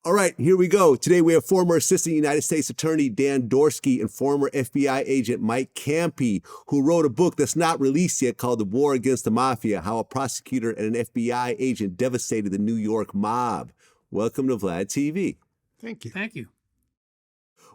All right, here we go. Today we have former Assistant United States Attorney Dan Dorsky and former FBI agent Mike Campi, who wrote a book that's not released yet called The War Against the Mafia, How a Prosecutor and an FBI Agent Devastated the New York Mob. Welcome to Vlad TV. Thank you. Thank you.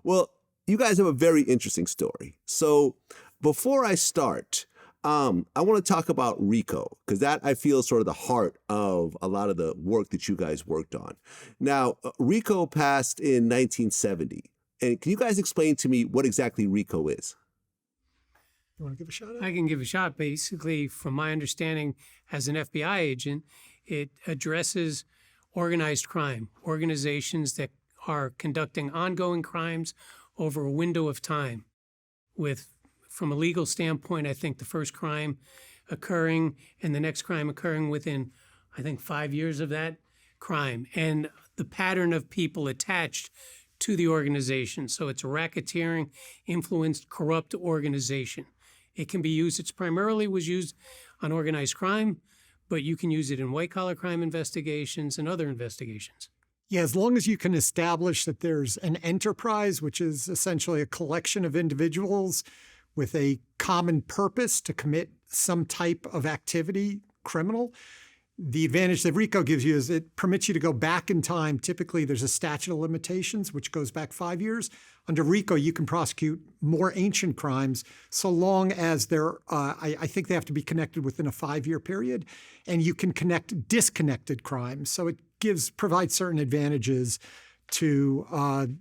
Well, you guys have a very interesting story. So before I start, I want to talk about RICO, because that I feel is sort of the heart of a lot of the work that you guys worked on. Now, RICO passed in 1970. And can you guys explain to me what exactly RICO is? You want to give a shot at it? I can give a shot. Basically, from my understanding as an FBI agent, it addresses organized crime, organizations that are conducting ongoing crimes over a window of time. From a legal standpoint, I think the first crime occurring and the next crime occurring within, I think, 5 years of that crime, and the pattern of people attached to the organization. So it's a racketeering, influenced, corrupt organization. It can be used, it's primarily was used on organized crime, but you can use it in white-collar crime investigations and other investigations. Yeah, as long as you can establish that there's an enterprise, which is essentially a collection of individuals with a common purpose to commit some type of activity, criminal. The advantage that RICO gives you is it permits you to go back in time. Typically, there's a statute of limitations, which goes back 5 years. Under RICO, you can prosecute more ancient crimes so long as they're, I think they have to be connected within a 5-year period, and you can connect disconnected crimes. So it provides certain advantages to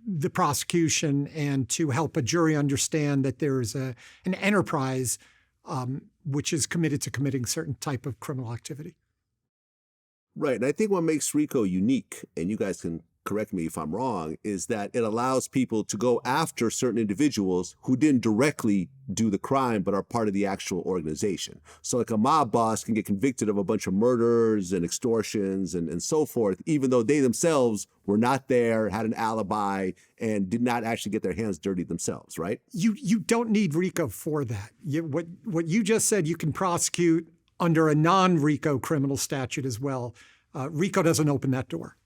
the prosecution and to help a jury understand that there is an enterprise which is committed to committing certain type of criminal activity. Right, and I think what makes RICO unique, and you guys can correct me if I'm wrong, is that it allows people to go after certain individuals who didn't directly do the crime but are part of the actual organization. So like a mob boss can get convicted of a bunch of murders and extortions and so forth, even though they themselves were not there, had an alibi, and did not actually get their hands dirty themselves, right? You don't need RICO for that. What you just said, you can prosecute under a non-RICO criminal statute as well. RICO doesn't open that door.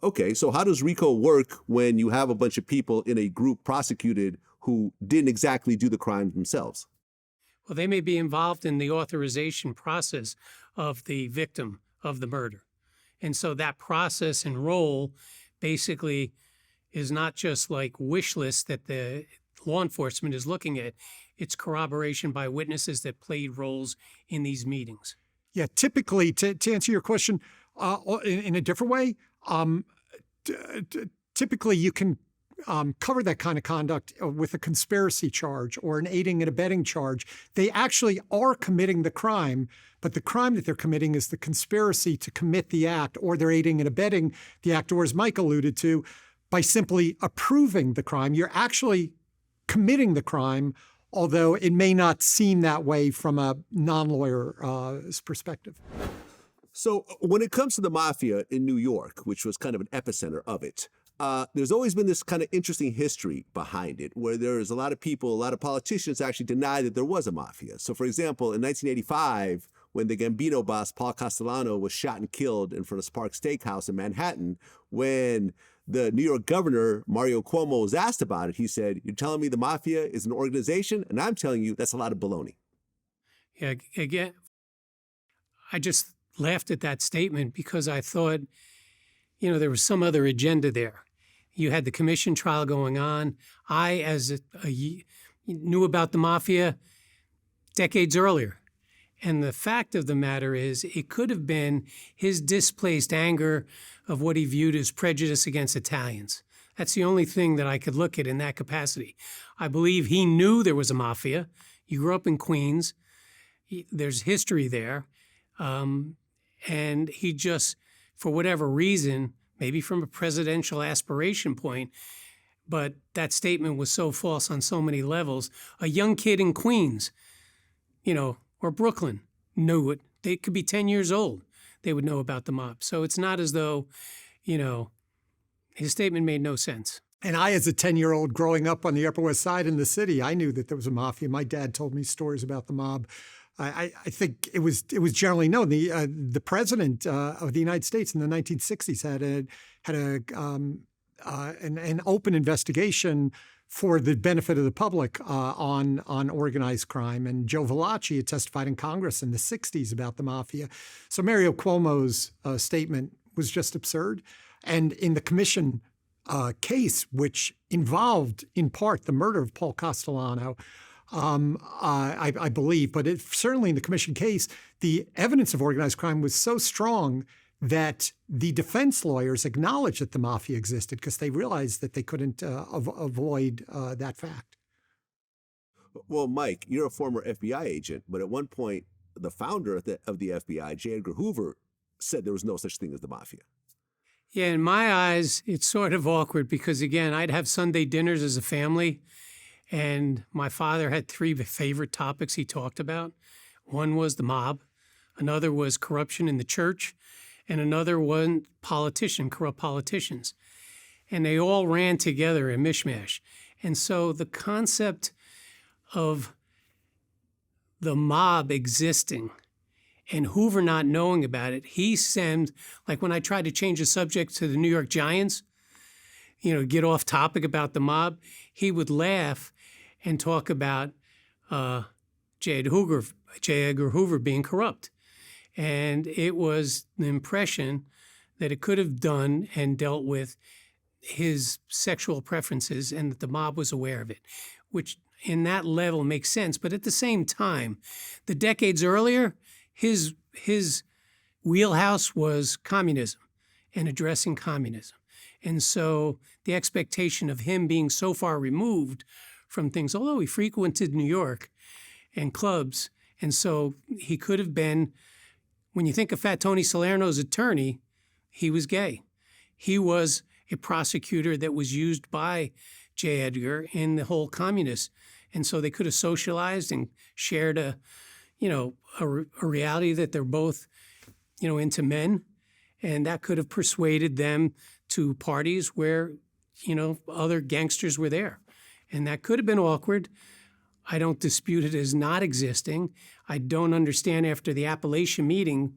Okay, so how does RICO work when you have a bunch of people in a group prosecuted who didn't exactly do the crime themselves? Well, they may be involved in the authorization process of the victim of the murder. And so that process and role basically is not just like wish list that the law enforcement is looking at. It's corroboration by witnesses that played roles in these meetings. Yeah, typically, to answer your question in a different way, typically you can cover that kind of conduct with a conspiracy charge or an aiding and abetting charge. They actually are committing the crime, but the crime that they're committing is the conspiracy to commit the act, or they're aiding and abetting the act, or as Mike alluded to, by simply approving the crime. You're actually committing the crime, although it may not seem that way from a non-lawyer's perspective. So when it comes to the Mafia in New York, which was kind of an epicenter of it, there's always been this kind of interesting history behind it, where there's a lot of people, a lot of politicians actually deny that there was a Mafia. So for example, in 1985, when the Gambino boss, Paul Castellano, was shot and killed in front of Sparks Steakhouse in Manhattan, when the New York governor, Mario Cuomo, was asked about it, he said, "You're telling me the Mafia is an organization? And I'm telling you that's a lot of baloney." Yeah, again, I just laughed at that statement because I thought, there was some other agenda there. You had the commission trial going on. I, knew about the Mafia decades earlier. And the fact of the matter is, it could have been his displaced anger of what he viewed as prejudice against Italians. That's the only thing that I could look at in that capacity. I believe he knew there was a Mafia. You grew up in Queens. There's history there. And he just, for whatever reason, maybe from a presidential aspiration point, but that statement was so false on so many levels. A young kid in Queens, or Brooklyn knew it. They could be 10 years old. They would know about the mob. So it's not as though, his statement made no sense. And I, as a 10-year-old growing up on the Upper West Side in the city, I knew that there was a Mafia. My dad told me stories about the mob I think it was generally known. The president of the United States in the 1960s had an open investigation for the benefit of the public on organized crime. And Joe Valachi had testified in Congress in the 60s about the mafia. So Mario Cuomo's statement was just absurd. And in the commission case, which involved in part the murder of Paul Castellano, I believe, but certainly in the commission case, the evidence of organized crime was so strong that the defense lawyers acknowledged that the mafia existed because they realized that they couldn't avoid that fact. Well, Mike, you're a former FBI agent, but at one point, the founder of the FBI, J. Edgar Hoover, said there was no such thing as the mafia. Yeah, in my eyes, it's sort of awkward because, again, I'd have Sunday dinners as a family, and my father had three favorite topics he talked about. One was the mob, another was corruption in the church, and another one, corrupt politicians. And they all ran together in mishmash. And so the concept of the mob existing and Hoover not knowing about it, he sent, like when I tried to change the subject to the New York Giants, get off topic about the mob, he would laugh and talk about J. Edgar Hoover being corrupt. And it was the impression that it could have done and dealt with his sexual preferences and that the mob was aware of it, which in that level makes sense. But at the same time, the decades earlier, his wheelhouse was communism and addressing communism. And so the expectation of him being so far removed from things, although he frequented New York and clubs, and so he could have been, when you think of Fat Tony Salerno's attorney, he was gay. He was a prosecutor that was used by J. Edgar in the whole communist. And so they could have socialized and shared a reality that they're both, into men. And that could have persuaded them to parties where, other gangsters were there. And that could have been awkward. I don't dispute it as not existing. I don't understand after the Appalachian meeting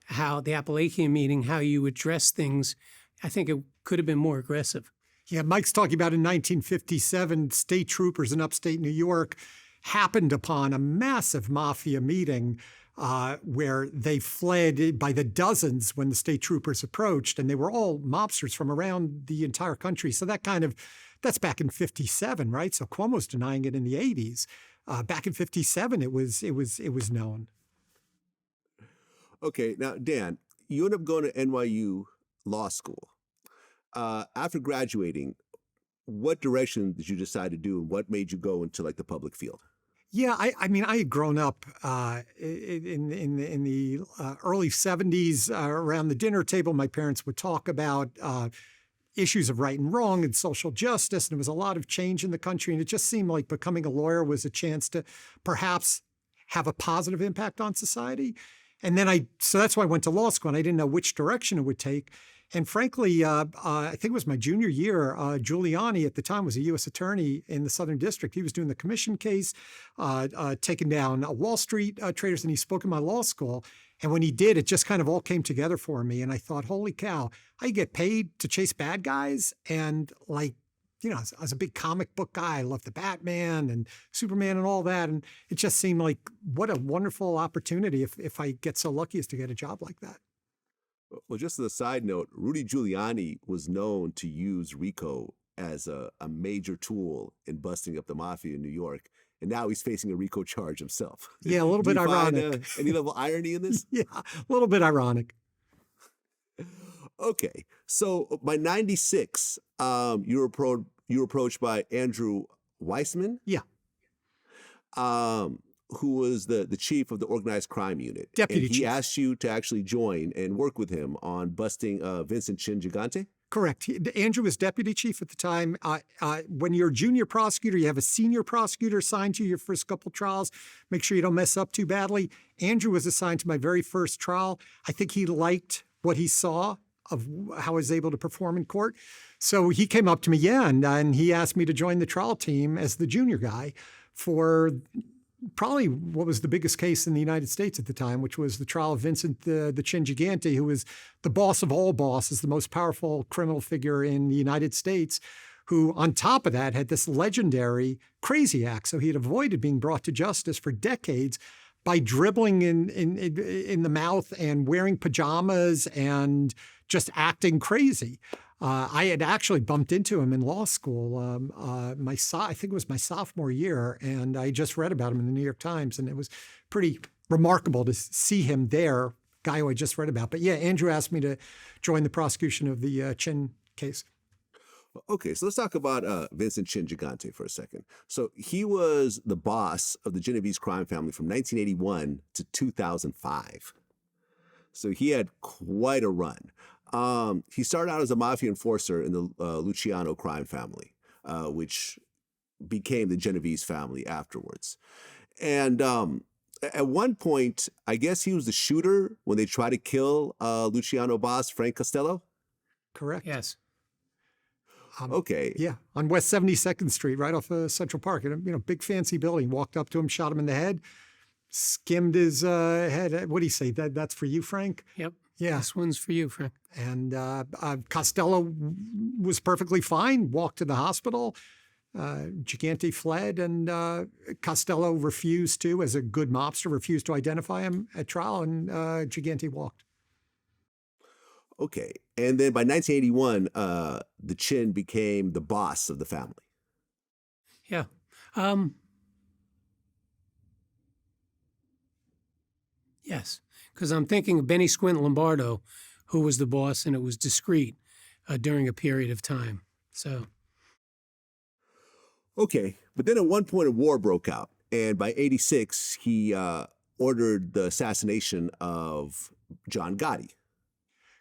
how you address things. I think it could have been more aggressive. Yeah, Mike's talking about in 1957, state troopers in upstate New York happened upon a massive mafia meeting where they fled by the dozens when the state troopers approached, and they were all mobsters from around the entire country. So that's back in 57, right? So Cuomo's denying it in the 80s. Back in 57, it was known. Okay, now Dan, you end up going to NYU Law School. After graduating, what direction did you decide to do, and what made you go into the public field? Yeah, I mean, I had grown up in the early 70s around the dinner table. My parents would talk about issues of right and wrong and social justice, and there was a lot of change in the country, and it just seemed like becoming a lawyer was a chance to perhaps have a positive impact on society. And then so that's why I went to law school, and I didn't know which direction it would take. And frankly, I think it was my junior year, Giuliani at the time was a U.S. attorney in the Southern District. He was doing the commission case, taking down Wall Street traders, and he spoke in my law school. And when he did, it just kind of all came together for me. And I thought, holy cow, I get paid to chase bad guys. And I was a big comic book guy. I loved the Batman and Superman and all that. And it just seemed like what a wonderful opportunity if I get so lucky as to get a job like that. Well, just as a side note, Rudy Giuliani was known to use RICO as a major tool in busting up the mafia in New York. And now he's facing a RICO charge himself. Yeah, a little bit ironic. Any level irony in this? Yeah, a little bit ironic. Okay, so by 96, you were approached by Andrew Weissman. Yeah. Who was the chief of the organized crime unit. Deputy chief. He chief. asked you to actually join and work with him on busting Vincent Chin Gigante? Correct. Andrew was deputy chief at the time. When you're a junior prosecutor, you have a senior prosecutor assigned to you your first couple trials. Make sure you don't mess up too badly. Andrew was assigned to my very first trial. I think he liked what he saw of how I was able to perform in court. So he came up to me, and he asked me to join the trial team as the junior guy for probably what was the biggest case in the United States at the time, which was the trial of Vincent the Chin Gigante, who was the boss of all bosses, the most powerful criminal figure in the United States, who on top of that had this legendary crazy act. So he had avoided being brought to justice for decades by dribbling in the mouth and wearing pajamas and just acting crazy. I had actually bumped into him in law school. I think it was my sophomore year, and I just read about him in the New York Times, and it was pretty remarkable to see him there, guy who I just read about. But yeah, Andrew asked me to join the prosecution of the Chin case. Okay, so let's talk about Vincent Chin Gigante for a second. So he was the boss of the Genovese crime family from 1981 to 2005. So he had quite a run. He started out as a mafia enforcer in the Luciano crime family, which became the Genovese family afterwards. And at one point, I guess he was the shooter when they tried to kill Luciano boss Frank Costello? Correct. Yes. Okay. Yeah, on West 72nd Street, right off Central Park. Big fancy building. Walked up to him, shot him in the head, skimmed his head. What do you say? That's for you, Frank? Yep. Yeah. This one's for you, Frank. And Costello was perfectly fine, walked to the hospital. Gigante fled, and Costello refused to, as a good mobster, refused to identify him at trial, and Gigante walked. Okay. And then by 1981, the Chin became the boss of the family. Yeah. Yes, because I'm thinking of Benny Squint Lombardo, who was the boss, and it was discreet during a period of time. So. Okay. But then at one point, a war broke out. And by 86, he ordered the assassination of John Gotti,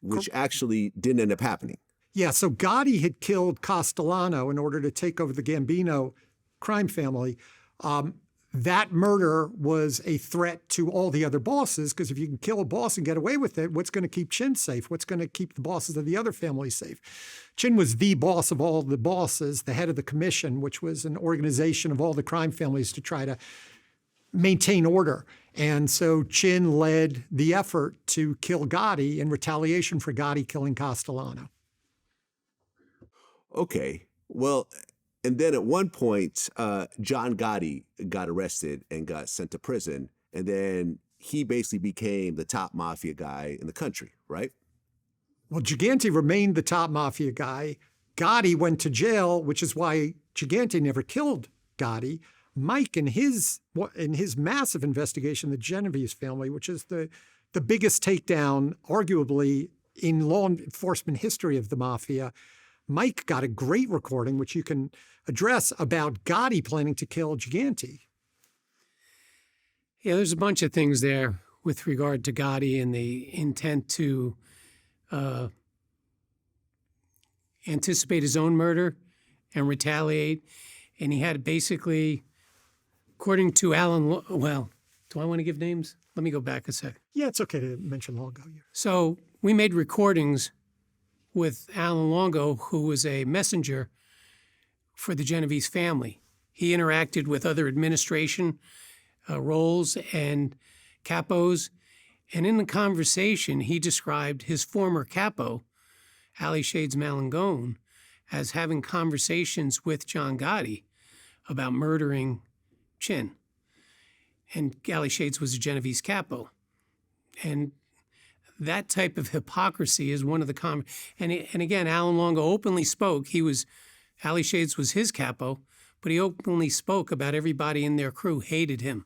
which actually didn't end up happening. Yeah, so Gotti had killed Castellano in order to take over the Gambino crime family. That murder was a threat to all the other bosses, because if you can kill a boss and get away with it, what's going to keep Chin safe? What's going to keep the bosses of the other families safe? Chin was the boss of all the bosses, the head of the commission, which was an organization of all the crime families to try to maintain order. And so Chin led the effort to kill Gotti in retaliation for Gotti killing Castellano. Okay. Well, and then at one point, John Gotti got arrested and got sent to prison. And then he basically became the top mafia guy in the country, right? Well, Gigante remained the top mafia guy. Gotti went to jail, which is why Gigante never killed Gotti. Mike, in his massive investigation, the Genovese family, which is the biggest takedown, arguably, in law enforcement history of the mafia, Mike got a great recording, which you can address, about Gotti planning to kill Gigante. Yeah, there's a bunch of things there with regard to Gotti and the intent to anticipate his own murder and retaliate. And he had basically, according to Alan, well, do I want to give names? Let me go back a sec. Yeah, it's okay to mention Longo. Yeah. So we made recordings with Alan Longo, who was a messenger for the Genovese family. He interacted with other administration roles and capos. And in the conversation, he described his former capo, Ali Shades Malangone, as having conversations with John Gotti about murdering Chin. And Ali Shades was a Genovese capo. And that type of hypocrisy is one of the and again, Alan Longo openly spoke. Ali Shades was his capo, but he openly spoke about everybody in their crew hated him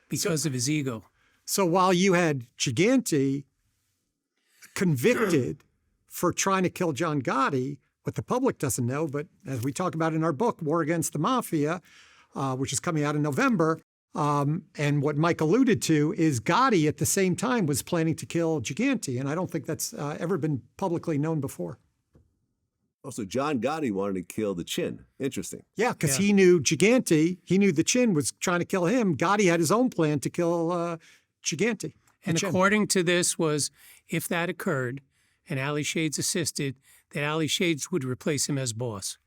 because of his ego. So while you had Gigante convicted for trying to kill John Gotti, what the public doesn't know, but as we talk about in our book, War Against the Mafia, which is coming out in November, and what Mike alluded to is Gotti at the same time was planning to kill Gigante, and I don't think that's ever been publicly known before. Oh, so John Gotti wanted to kill the Chin. Interesting. Yeah, because he knew Gigante, he knew the Chin was trying to kill him. Gotti had his own plan to kill Gigante. And according to this was, if that occurred and Ali Shades assisted, that Ali Shades would replace him as boss.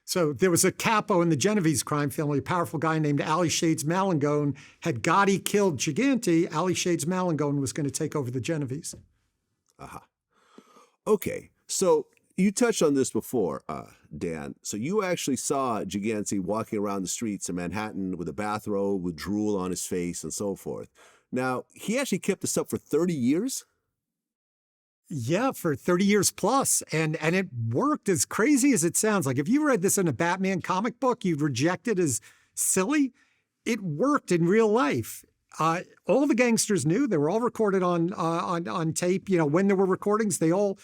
So there was a capo in the Genovese crime family, a powerful guy named Ali Shades Malangone. Had Gotti killed Gigante, Ali Shades Malangone was going to take over the Genovese. Okay, so you touched on this before, Dan. So you actually saw Gigante walking around the streets of Manhattan with a bathrobe, with drool on his face and so forth. Now, he actually kept this up for 30 years? Yeah, for 30 years plus. And it worked, as crazy as it sounds. Like if you read this in a Batman comic book, you'd reject it as silly. It worked in real life. All the gangsters knew. They were all recorded on tape. You know, when there were recordings, they all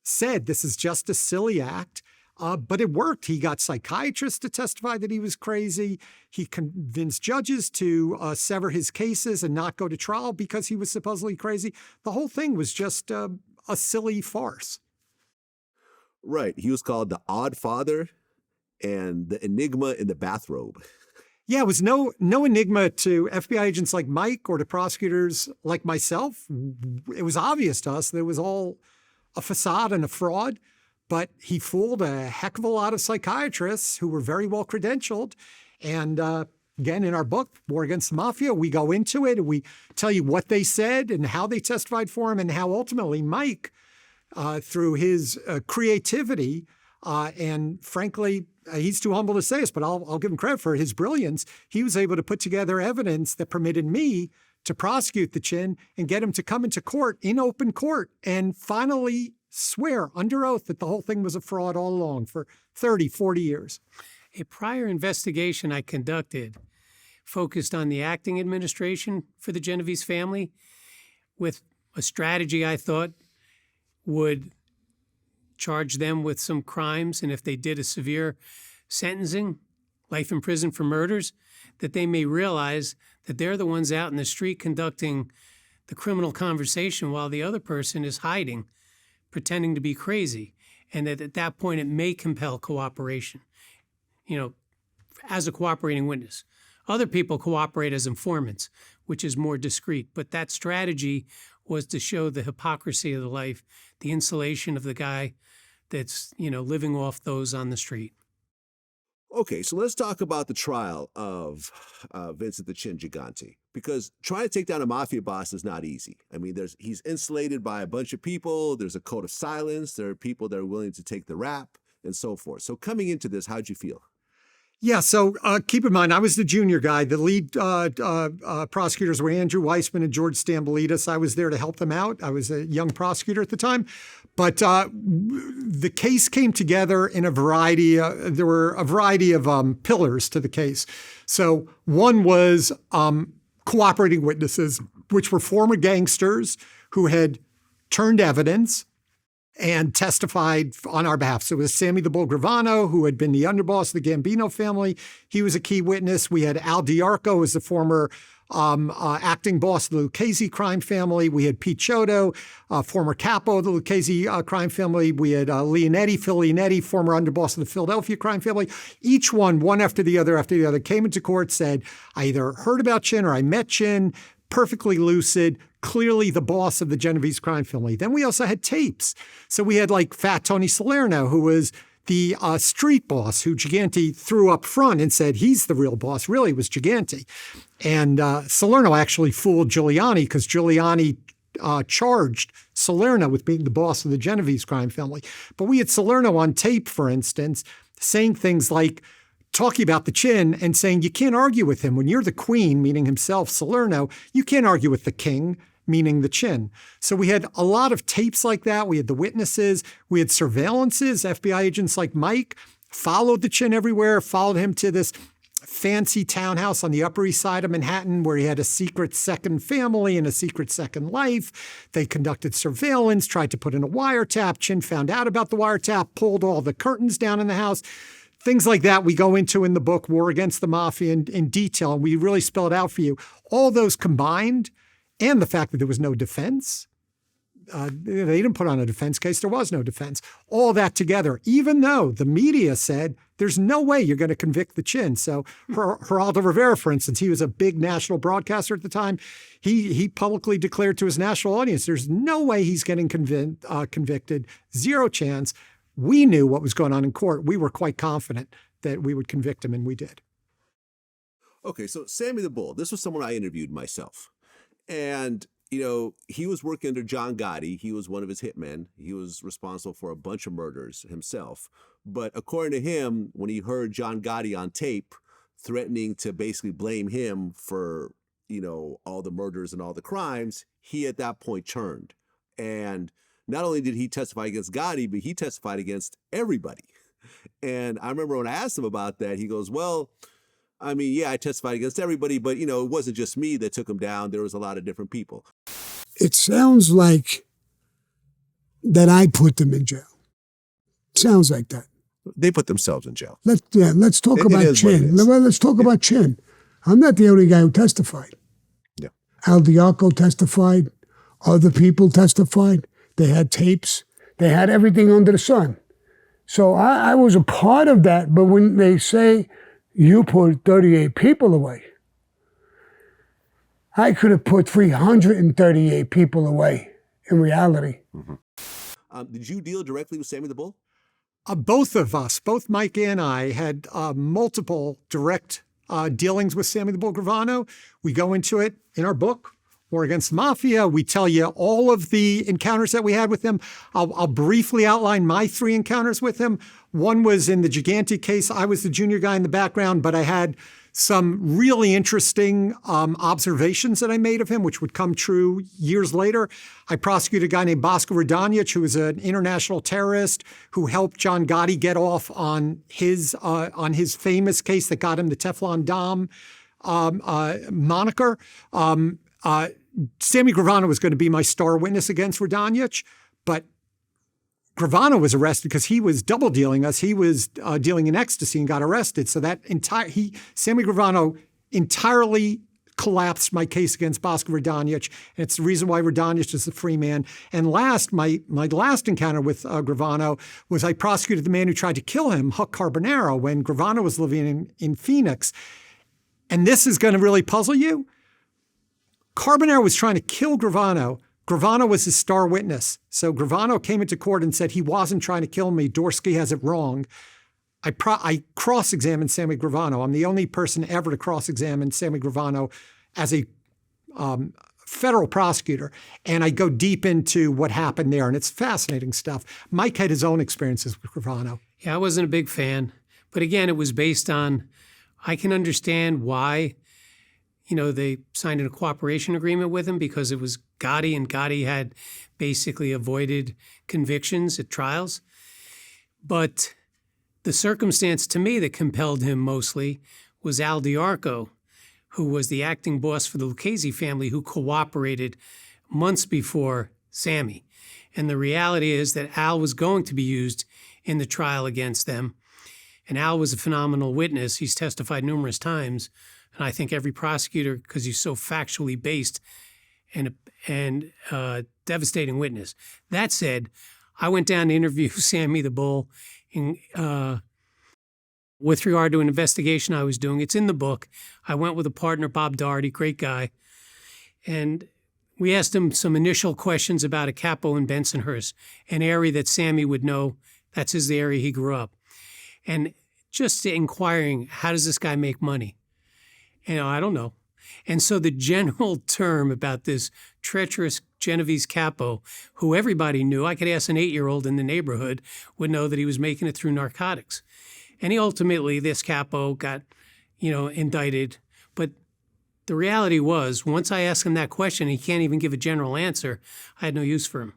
said this is just a silly act. But it worked. He got psychiatrists to testify that he was crazy. He convinced judges to sever his cases and not go to trial because he was supposedly crazy. The whole thing was just a silly farce. Right. He was called the Odd Father and the Enigma in the bathrobe. Yeah, it was no enigma to FBI agents like Mike or to prosecutors like myself. It was obvious to us that it was all a facade and a fraud, but he fooled a heck of a lot of psychiatrists who were very well credentialed. And again, in our book, War Against the Mafia, we go into it and we tell you what they said and how they testified for him and how ultimately Mike, through his creativity, and frankly, he's too humble to say this, but I'll give him credit for his brilliance. He was able to put together evidence that permitted me to prosecute the Chin and get him to come into court, in open court, and finally swear under oath that the whole thing was a fraud all along for 30, 40 years. A prior investigation I conducted focused on the acting administration for the Genovese family with a strategy I thought would charge them with some crimes, and if they did a severe sentencing, life in prison for murders, that they may realize that they're the ones out in the street conducting the criminal conversation while the other person is hiding, pretending to be crazy, and that at that point it may compel cooperation, you know, as a cooperating witness. Other people cooperate as informants, which is more discreet, but that strategy was to show the hypocrisy of the life, the insulation of the guy that's, you know, living off those on the street. Okay, so let's talk about the trial of Vincent the Chin Gigante, because trying to take down a mafia boss is not easy. I mean, he's insulated by a bunch of people. There's a code of silence. There are people that are willing to take the rap and so forth. So coming into this, how'd you feel? Yeah, so keep in mind, I was the junior guy. The lead prosecutors were Andrew Weissman and George Stambolitis. I was there to help them out. I was a young prosecutor at the time. But the case came together in a variety. There were a variety of pillars to the case. So one was cooperating witnesses, which were former gangsters who had turned evidence and testified on our behalf. So it was Sammy the Bull Gravano, who had been the underboss of the Gambino family. He was a key witness. We had Al Diarco as the former acting boss of the Lucchese crime family. We had Pete Chiodo, former capo of the Lucchese crime family. We had Phil Leonetti, former underboss of the Philadelphia crime family. Each one after the other, came into court, said, I either heard about Chin or I met Chin, perfectly lucid, clearly the boss of the Genovese crime family. Then we also had tapes. So we had like Fat Tony Salerno, who was the street boss, who Gigante threw up front and said he's the real boss. Really, it was Gigante. And Salerno actually fooled Giuliani because Giuliani charged Salerno with being the boss of the Genovese crime family. But we had Salerno on tape, for instance, saying things like, talking about the Chin and saying you can't argue with him. When you're the queen, meaning himself, Salerno, you can't argue with the king, meaning the Chin. So we had a lot of tapes like that. We had the witnesses. We had surveillances. FBI agents like Mike followed the Chin everywhere, followed him to this fancy townhouse on the Upper East Side of Manhattan where he had a secret second family and a secret second life. They conducted surveillance, tried to put in a wiretap. Chin found out about the wiretap, pulled all the curtains down in the house. Things like that we go into in the book, War Against the Mafia, in detail, and we really spell it out for you. All those combined, and the fact that there was no defense, they didn't put on a defense case, there was no defense. All that together, even though the media said, there's no way you're going to convict the Chin. So Geraldo Rivera, for instance, he was a big national broadcaster at the time. He publicly declared to his national audience, there's no way he's getting convicted, zero chance. we knew what was going on in court, we were quite confident that we would convict him, and we did. Okay, so Sammy the Bull, this was someone I interviewed myself. And, he was working under John Gotti. He was one of his hitmen. He was responsible for a bunch of murders himself. But according to him, when he heard John Gotti on tape threatening to basically blame him for, all the murders and all the crimes, he at that point turned. And not only did he testify against Gotti, but he testified against everybody. And I remember when I asked him about that, he goes, well, I mean, yeah, I testified against everybody, but, it wasn't just me that took him down. There was a lot of different people. It sounds like that I put them in jail. Sounds like that. They put themselves in jail. Let's talk about Chin. Let's talk about Chin. I'm not the only guy who testified. Yeah. Al Diaco testified. Other people testified. They had tapes. They had everything under the sun. So I was a part of that. But when they say you put 38 people away, I could have put 338 people away in reality. Mm-hmm. Did you deal directly with Sammy the Bull? Both of us, both Mike and I, had multiple direct dealings with Sammy the Bull Gravano. We go into it in our book, War Against the Mafia. We tell you all of the encounters that we had with him. I'll briefly outline my 3 encounters with him. One was in the Gigante case. I was the junior guy in the background, but I had some really interesting observations that I made of him, which would come true years later. I prosecuted a guy named Bosko Radonjic, who was an international terrorist who helped John Gotti get off on his famous case that got him the Teflon Dom moniker. Sammy Gravano was going to be my star witness against Radonjic, but Gravano was arrested because he was double dealing us. He was dealing in ecstasy and got arrested. So Sammy Gravano entirely collapsed my case against Bosko Radonjic. And it's the reason why Radonjic is a free man. And last, my last encounter with Gravano was I prosecuted the man who tried to kill him, Huck Carbonaro, when Gravano was living in Phoenix. And this is going to really puzzle you. Carbonaro was trying to kill Gravano. Gravano was his star witness. So Gravano came into court and said he wasn't trying to kill me. Dorsky has it wrong. I cross-examined Sammy Gravano. I'm the only person ever to cross-examine Sammy Gravano as a federal prosecutor. And I go deep into what happened there. And it's fascinating stuff. Mike had his own experiences with Gravano. Yeah, I wasn't a big fan. But again, it was based on, I can understand why they signed a cooperation agreement with him because it was Gotti, and Gotti had basically avoided convictions at trials. But the circumstance to me that compelled him mostly was Al Diaco, who was the acting boss for the Lucchese family, who cooperated months before Sammy. And the reality is that Al was going to be used in the trial against them. And Al was a phenomenal witness. He's testified numerous times. And I think every prosecutor, because he's so factually based and devastating witness. That said, I went down to interview Sammy the Bull with regard to an investigation I was doing. It's in the book. I went with a partner, Bob Doherty, great guy. And we asked him some initial questions about a capo in Bensonhurst, an area that Sammy would know. That's the area he grew up. And just inquiring, how does this guy make money? I don't know. And so the general term about this treacherous Genovese capo, who everybody knew, I could ask an 8-year-old in the neighborhood, would know that he was making it through narcotics. And this capo got, indicted. But the reality was, once I asked him that question, he can't even give a general answer, I had no use for him.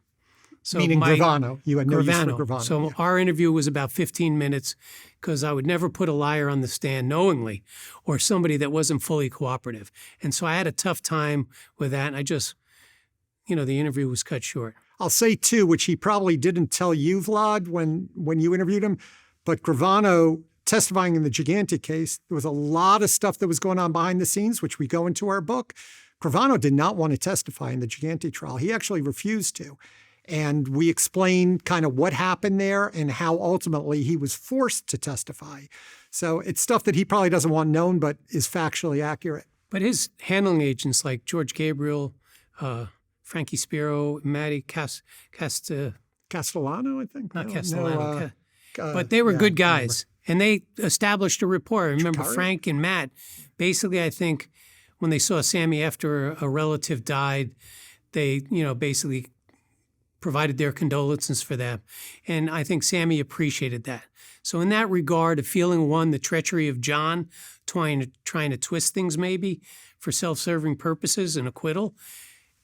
So meaning Gravano. You had no use for Gravano. So our interview was about 15 minutes because I would never put a liar on the stand knowingly or somebody that wasn't fully cooperative. And so I had a tough time with that. And I just, the interview was cut short. I'll say, too, which he probably didn't tell you, Vlad, when you interviewed him, but Gravano testifying in the Gigante case, there was a lot of stuff that was going on behind the scenes, which we go into our book. Gravano did not want to testify in the Gigante trial. He actually refused to. And we explain kind of what happened there and how ultimately he was forced to testify. So it's stuff that he probably doesn't want known, but is factually accurate. But his handling agents like George Gabriel, Frankie Spiro, Matty Castellano, I think. Not No, Castellano. no, but they were yeah, good guys. And they established a rapport. I remember Chicago? Frank and Matt, basically, I think when they saw Sammy after a relative died, they, basically provided their condolences for them. And I think Sammy appreciated that. So in that regard, of feeling one, the treachery of John, trying to twist things maybe for self-serving purposes and acquittal,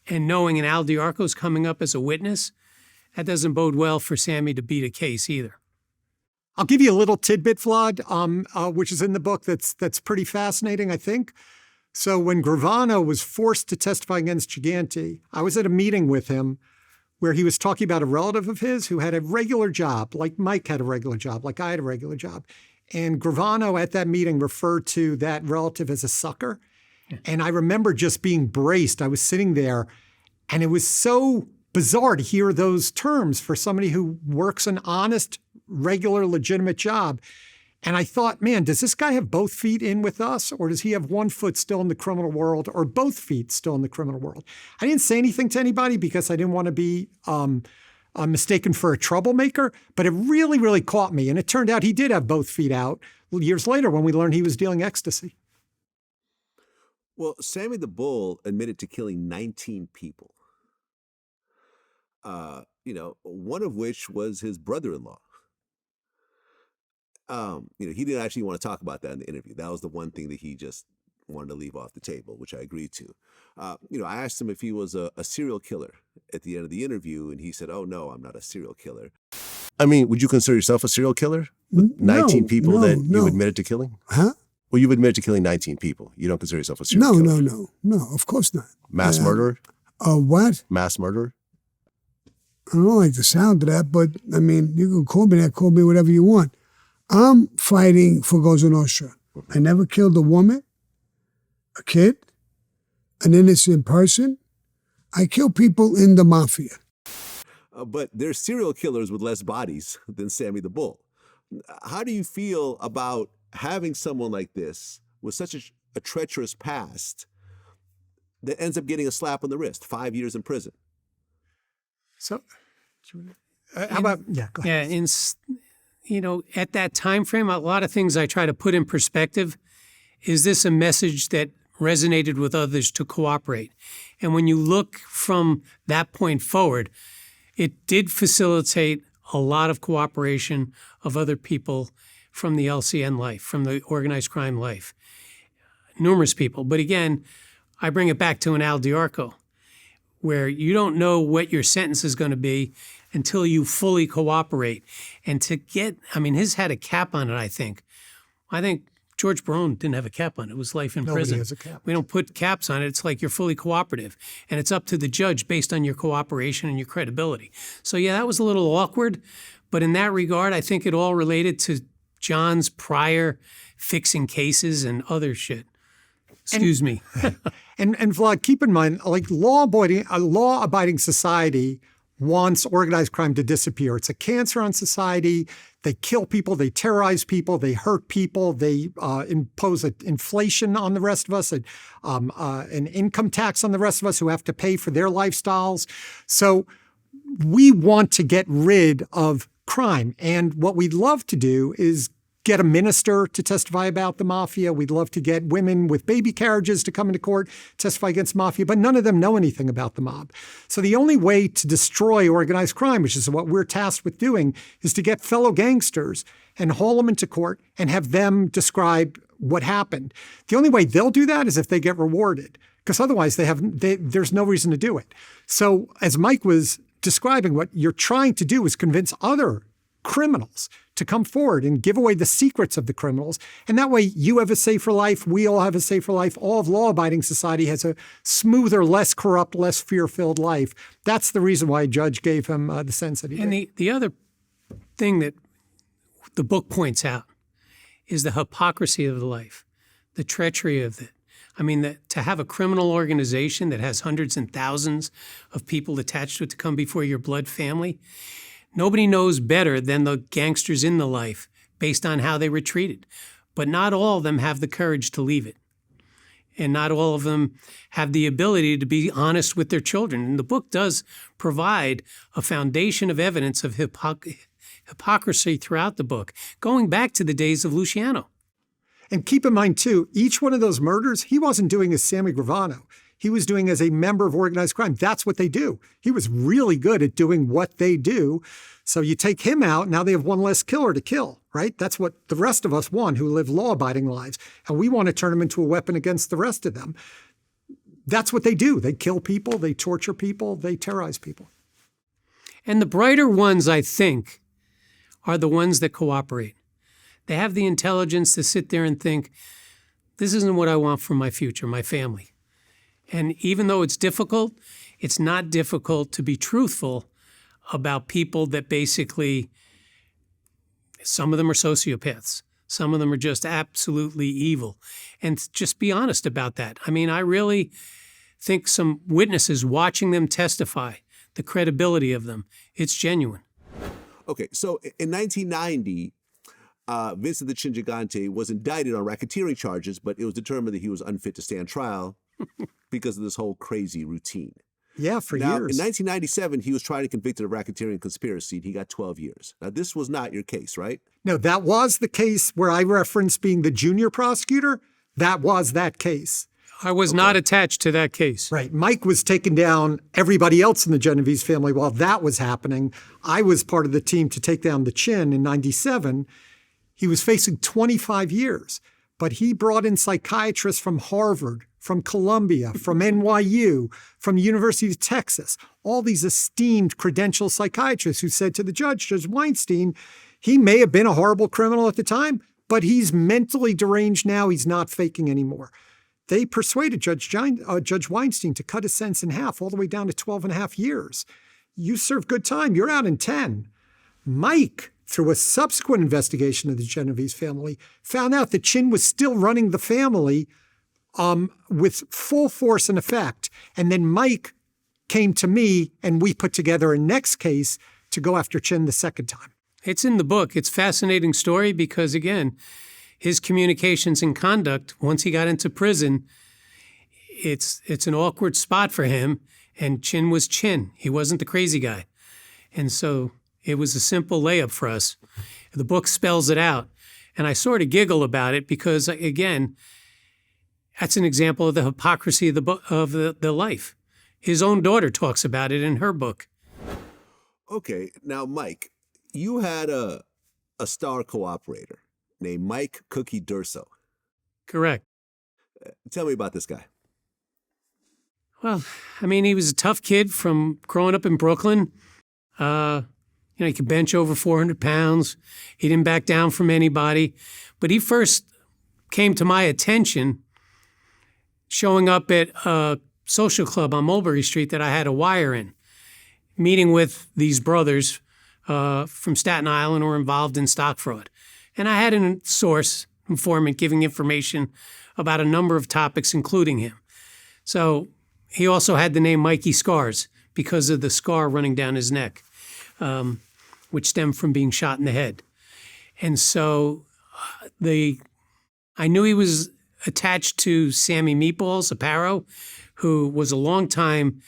and knowing an Al Diarco's coming up as a witness, that doesn't bode well for Sammy to beat a case either. I'll give you a little tidbit, Vlad, which is in the book that's pretty fascinating, I think. So when Gravano was forced to testify against Gigante, I was at a meeting with him where he was talking about a relative of his who had a regular job, like Mike had a regular job, like I had a regular job. And Gravano at that meeting referred to that relative as a sucker. Yeah. And I remember just being braced. I was sitting there, and it was so bizarre to hear those terms for somebody who works an honest, regular, legitimate job. And I thought, man, does this guy have both feet in with us, or does he have one foot still in the criminal world, or both feet still in the criminal world? I didn't say anything to anybody because I didn't want to be mistaken for a troublemaker, but it really, really caught me. And it turned out he did have both feet out years later when we learned he was dealing ecstasy. Well, Sammy the Bull admitted to killing 19 people. One of which was his brother-in-law. He didn't actually want to talk about that in the interview. That was the one thing that he just wanted to leave off the table, which I agreed to. I asked him if he was a serial killer at the end of the interview, and he said, "Oh, no, I'm not a serial killer." I mean, would you consider yourself a serial killer? 19 people that you admitted to killing? Huh? Well, you've admitted to killing 19 people. You don't consider yourself a serial killer? No, of course not. Mass murderer? What? Mass murderer? I don't like the sound of that, but I mean, you can call me that, call me whatever you want. I'm fighting for Cosa Nostra. I never killed a woman, a kid, an innocent person. I kill people in the Mafia. But there's serial killers with less bodies than Sammy the Bull. How do you feel about having someone like this with such a treacherous past that ends up getting a slap on the wrist, 5 years in prison? So, how about, go ahead. Yeah, at that time frame, a lot of things I try to put in perspective. Is this a message that resonated with others to cooperate? And when you look from that point forward, it did facilitate a lot of cooperation of other people from the LCN life, from the organized crime life. Numerous people. But again, I bring it back to an Al Diarco, where you don't know what your sentence is going to be until you fully cooperate. And to get, his had a cap on it, I think. I think George Barone didn't have a cap on it. It was life in prison. Nobody has a cap. We don't put caps on it. It's like you're fully cooperative. And it's up to the judge based on your cooperation and your credibility. So yeah, that was a little awkward. But in that regard, I think it all related to John's prior fixing cases and other shit. Excuse me. And Vlad, keep in mind, like a law-abiding society wants organized crime to disappear. It's a cancer on society. They kill people. They terrorize people. They hurt people. They impose an inflation on the rest of us, an income tax on the rest of us who have to pay for their lifestyles. So we want to get rid of crime. And what we'd love to do is get a minister to testify about the Mafia. We'd love to get women with baby carriages to come into court, testify against Mafia, but none of them know anything about the mob. So the only way to destroy organized crime, which is what we're tasked with doing, is to get fellow gangsters and haul them into court and have them describe what happened. The only way they'll do that is if they get rewarded, because otherwise there's no reason to do it. So as Mike was describing, what you're trying to do is convince other criminals to come forward and give away the secrets of the criminals. And that way you have a safer life. We all have a safer life. All of law-abiding society has a smoother, less corrupt, less fear-filled life. That's the reason why a judge gave him the sentence that he did. And the other thing that the book points out is the hypocrisy of the life, the treachery of it. To have a criminal organization that has hundreds and thousands of people attached to it to come before your blood family, nobody knows better than the gangsters in the life based on how they were treated. But not all of them have the courage to leave it. and not all of them have the ability to be honest with their children. And the book does provide a foundation of evidence of hypocrisy throughout the book, going back to the days of Luciano. And keep in mind, too, each one of those murders, he wasn't doing as Sammy Gravano. He was doing as a member of organized crime. That's what they do. He was really good at doing what they do. So you take him out, now they have one less killer to kill, right? That's what the rest of us want who live law-abiding lives. And we want to turn them into a weapon against the rest of them. That's what they do. They kill people, they torture people, they terrorize people. And the brighter ones, I think, are the ones that cooperate. They have the intelligence to sit there and think, this isn't what I want for my future, my family. And even though it's difficult, it's not difficult to be truthful about people that basically, some of them are sociopaths. Some of them are just absolutely evil. And just be honest about that. I mean, I really think some witnesses watching them testify, the credibility of them, it's genuine. Okay, so in 1990, Vincent the Chin Gigante was indicted on racketeering charges, but it was determined that he was unfit to stand trial because of this whole crazy routine. Yeah, for now, years. In 1997, he was tried and convicted of racketeering conspiracy, and he got 12 years. Now, this was not your case, right? No, that was the case where I referenced being the junior prosecutor. That was that case. I was not attached to that case. Right. Mike was taking down everybody else in the Genovese family while that was happening. I was part of the team to take down the Chin in 97. He was facing 25 years, but he brought in psychiatrists from Harvard, from Columbia, from NYU, from the University of Texas, all these esteemed credentialed psychiatrists who said to the judge, Judge Weinstein, he may have been a horrible criminal at the time, but he's mentally deranged now. He's not faking anymore. They persuaded Judge Weinstein to cut his sentence in half, all the way down to 12 and a half years. You serve good time. You're out in 10. Mike, through a subsequent investigation of the Genovese family, found out that Chin was still running the family with full force and effect. And then Mike came to me, and we put together a next case to go after Chin the second time. It's in the book. It's a fascinating story because, again, his communications and conduct, once he got into prison, it's an awkward spot for him. And Chin was Chin. He wasn't the crazy guy. And so it was a simple layup for us. The book spells it out. And I sort of giggle about it because, again, that's an example of the hypocrisy of the life. His own daughter talks about it in her book. Okay, now, Mike, you had a star cooperator named Mike Cookie Durso. Correct. Tell me about this guy. Well, I mean, he was a tough kid from growing up in Brooklyn. He could bench over 400 pounds. He didn't back down from anybody. But he first came to my attention showing up at a social club on Mulberry Street that I had a wire in, meeting with these brothers from Staten Island who were involved in stock fraud. And I had a source, informant, giving information about a number of topics, including him. So he also had the name Mikey Scars because of the scar running down his neck, which stemmed from being shot in the head. And so I knew he was attached to Sammy Meatballs, a Paro, who was a longtime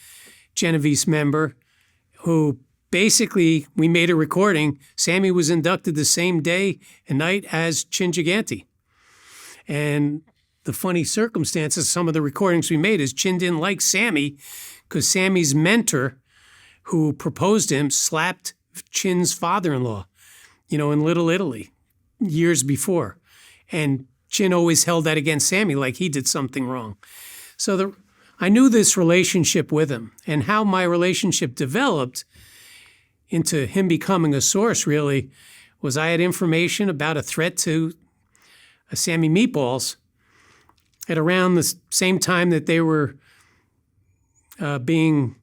Genovese member, who basically, we made a recording. Sammy was inducted the same day and night as Chin Gigante. And the funny circumstances, some of the recordings we made is Chin didn't like Sammy because Sammy's mentor, who proposed to him, slapped Chin's father-in-law, in Little Italy years before. And Chin always held that against Sammy like he did something wrong. So I knew this relationship with him, and how my relationship developed into him becoming a source really was I had information about a threat to Sammy Meatballs at around the same time that they were being,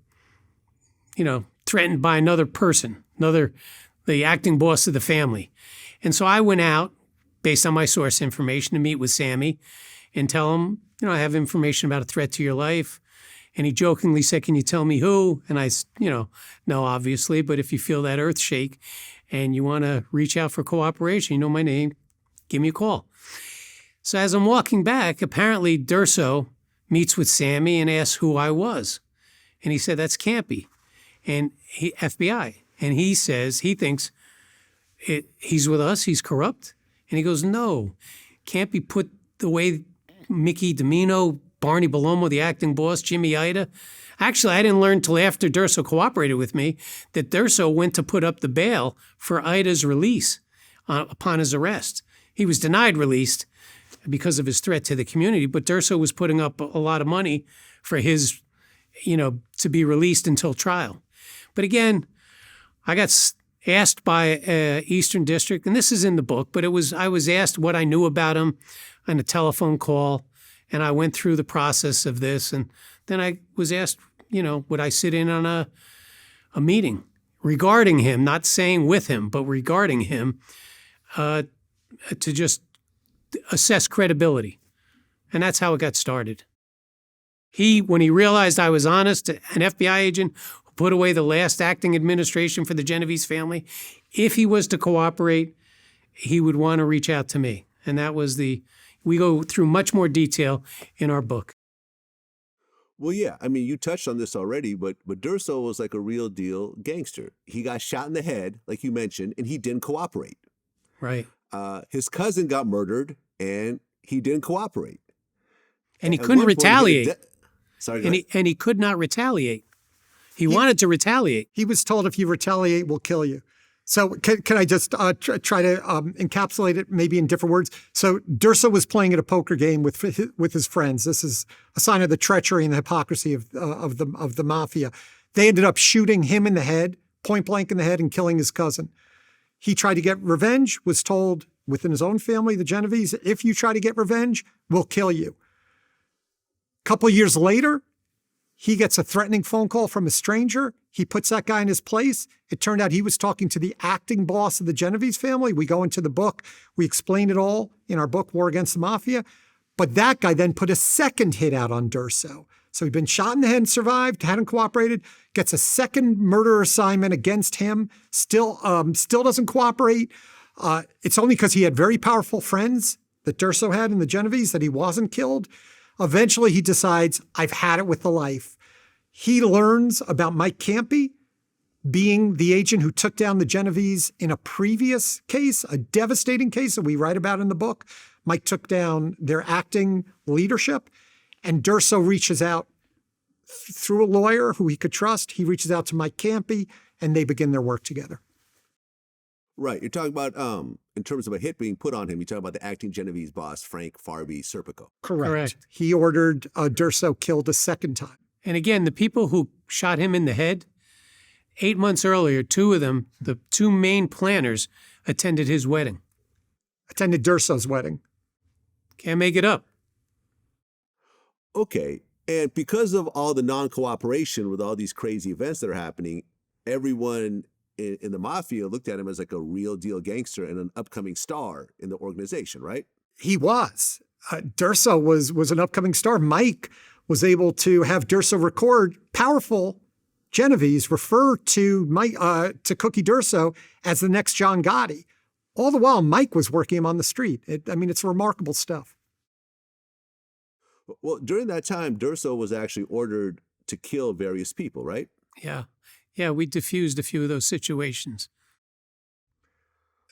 threatened by another person, the acting boss of the family. And so I went out, based on my source information, to meet with Sammy and tell him, I have information about a threat to your life. And he jokingly said, can you tell me who? And I, no, obviously, but if you feel that earth shake and you want to reach out for cooperation, you know my name, give me a call. So as I'm walking back, apparently Durso meets with Sammy and asks who I was. And he said, that's Campi, and FBI. And he says, he thinks he's with us, he's corrupt. And he goes, no, Campi put the way Mickey Domino, Barney Balomo, the acting boss, Jimmy Ida. Actually, I didn't learn until after Durso cooperated with me that Durso went to put up the bail for Ida's release upon his arrest. He was denied release because of his threat to the community, but Durso was putting up a lot of money for his, to be released until trial. But again, I got asked by Eastern District, and this is in the book, but I was asked what I knew about him on a telephone call, and I went through the process of this, and then I was asked, would I sit in on a meeting regarding him, not saying with him, but regarding him, to just assess credibility. And that's how it got started. When he realized I was honest, an FBI agent who put away the last acting administration for the Genovese family, if he was to cooperate, he would want to reach out to me. And that was we go through much more detail in our book. Well, yeah, I mean, you touched on this already, but Durso was like a real deal gangster. He got shot in the head, like you mentioned, and he didn't cooperate. Right. His cousin got murdered, and he didn't cooperate. And he couldn't retaliate. Sorry, and he could not retaliate. He wanted to retaliate. He was told, if you retaliate, we'll kill you. So can I just try to encapsulate it maybe in different words? So Durso was playing at a poker game with his friends. This is a sign of the treachery and the hypocrisy of the mafia. They ended up shooting him in the head, point blank in the head, and killing his cousin. He tried to get revenge, was told within his own family, the Genovese, if you try to get revenge, we'll kill you. A couple of years later, he gets a threatening phone call from a stranger. He puts that guy in his place. It turned out he was talking to the acting boss of the Genovese family. We go into the book. We explain it all in our book, War Against the Mafia. But that guy then put a second hit out on Durso. So he'd been shot in the head and survived, hadn't cooperated, gets a second murder assignment against him, still doesn't cooperate. It's only because he had very powerful friends that Durso had in the Genovese that he wasn't killed. Eventually, he decides, I've had it with the life. He learns about Mike Campi being the agent who took down the Genovese in a previous case, a devastating case that we write about in the book. Mike took down their acting leadership, and Durso reaches out through a lawyer who he could trust. He reaches out to Mike Campi, and they begin their work together. Right. You're talking about, in terms of a hit being put on him, you're talking about the acting Genovese boss, Frank Farby Serpico. Correct. He ordered Durso killed a second time. And again, the people who shot him in the head, 8 months earlier, two of them, the two main planners, attended his wedding. Attended Durso's wedding. Can't make it up. Okay. And because of all the non-cooperation with all these crazy events that are happening, everyone in the mafia looked at him as like a real deal gangster and an upcoming star in the organization, right? He was. Durso was an upcoming star. Mike was able to have Durso record powerful Genovese refer to Cookie Durso as the next John Gotti. All the while, Mike was working him on the street. It's remarkable stuff. Well, during that time, Durso was actually ordered to kill various people, right? Yeah. Yeah, we diffused a few of those situations.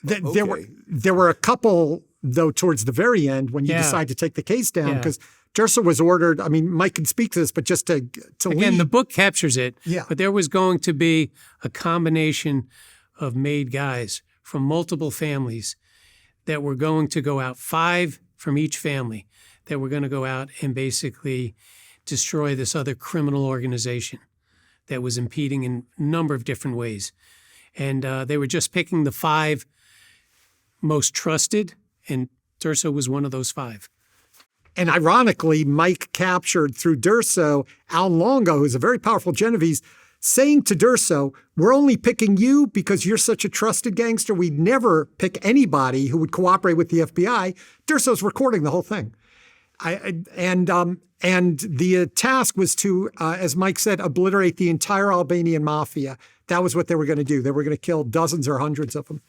There were a couple, though, towards the very end when you decide to take the case down, because Durso was ordered. I mean, Mike can speak to this, but just to again, lead. the book captures it. Yeah. But there was going to be a combination of made guys from multiple families that were going to go out, 5 from each family, that were going to go out and basically destroy this other criminal organization that was impeding in a number of different ways. And they were just picking the 5 most trusted, and Durso was one of those 5. And ironically, Mike captured through Durso Al Longo, who's a very powerful Genovese, saying to Durso, we're only picking you because you're such a trusted gangster. We'd never pick anybody who would cooperate with the FBI. Durso's recording the whole thing. And the task was to, as Mike said, obliterate the entire Albanian mafia. That was what they were going to do. They were going to kill dozens or hundreds of them.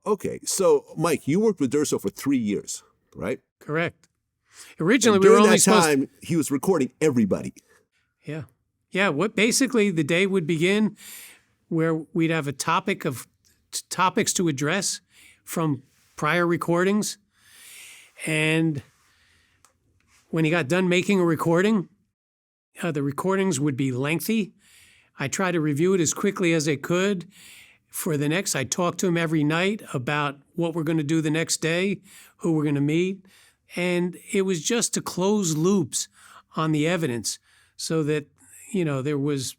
Okay, so Mike, you worked with Durso for 3 years, right? Correct. Originally, And we were during only that supposed time, he was recording everybody. Yeah. Yeah. What basically the day would begin where we'd have a topic of topics to address from prior recordings. And when he got done making a recording, the recordings would be lengthy. I tried to review it as quickly as I could. For the next, I talked to him every night about what we're going to do the next day, who we're going to meet. And it was just to close loops on the evidence so that, there was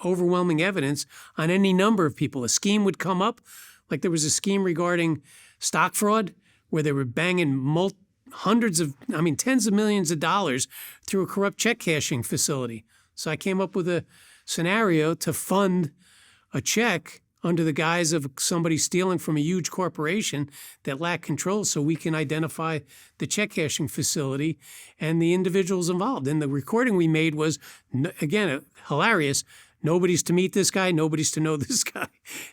overwhelming evidence on any number of people. A scheme would come up, like there was a scheme regarding stock fraud where they were banging tens of millions of dollars through a corrupt check cashing facility. So I came up with a scenario to fund a check under the guise of somebody stealing from a huge corporation that lacked control so we can identify the check cashing facility and the individuals involved. And the recording we made was, again, hilarious. Nobody's to meet this guy. Nobody's to know this guy.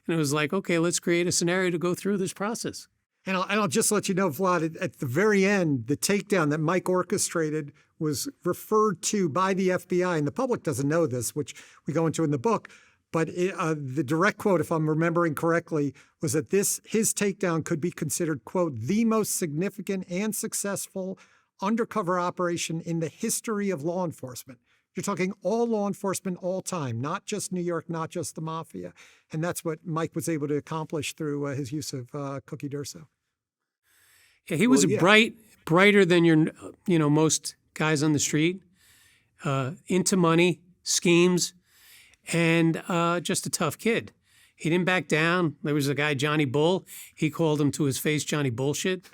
And it was like, okay, let's create a scenario to go through this process. And I'll just let you know, Vlad, at the very end, the takedown that Mike orchestrated was referred to by the FBI, and the public doesn't know this, which we go into in the book. But the direct quote, if I'm remembering correctly, was that his takedown could be considered, quote, the most significant and successful undercover operation in the history of law enforcement. You're talking all law enforcement all time, not just New York, not just the Mafia. And that's what Mike was able to accomplish through his use of Cookie D'Urso. Yeah, he was brighter than your, most guys on the street, into money, schemes, and just a tough kid. He didn't back down. There was a guy, Johnny Bull. He called him to his face, Johnny Bullshit.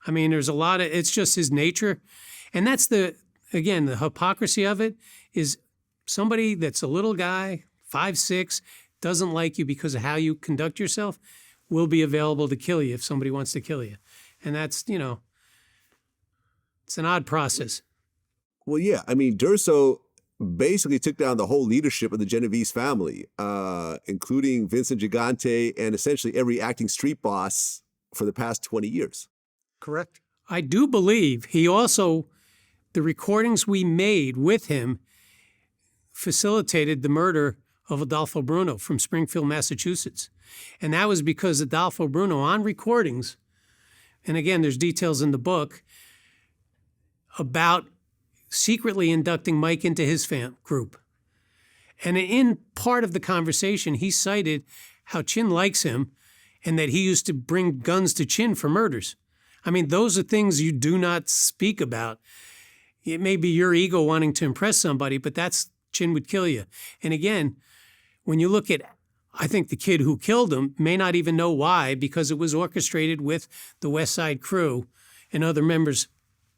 I mean, there's a lot of, it's just his nature. And that's the hypocrisy of it is somebody that's a little guy, 5'6", doesn't like you because of how you conduct yourself, will be available to kill you if somebody wants to kill you. And that's, it's an odd process. Well, yeah. I mean, D'Urso basically took down the whole leadership of the Genovese family, including Vincent Gigante and essentially every acting street boss for the past 20 years. Correct. I do believe he also, the recordings we made with him facilitated the murder of Adolfo Bruno from Springfield, Massachusetts. And that was because Adolfo Bruno, on recordings, and again, there's details in the book, about secretly inducting Mike into his group. And in part of the conversation, he cited how Chin likes him and that he used to bring guns to Chin for murders. I mean, those are things you do not speak about. It may be your ego wanting to impress somebody, but that's Chin would kill you. And again, when you look at, I think the kid who killed him may not even know why, because it was orchestrated with the West Side crew and other members,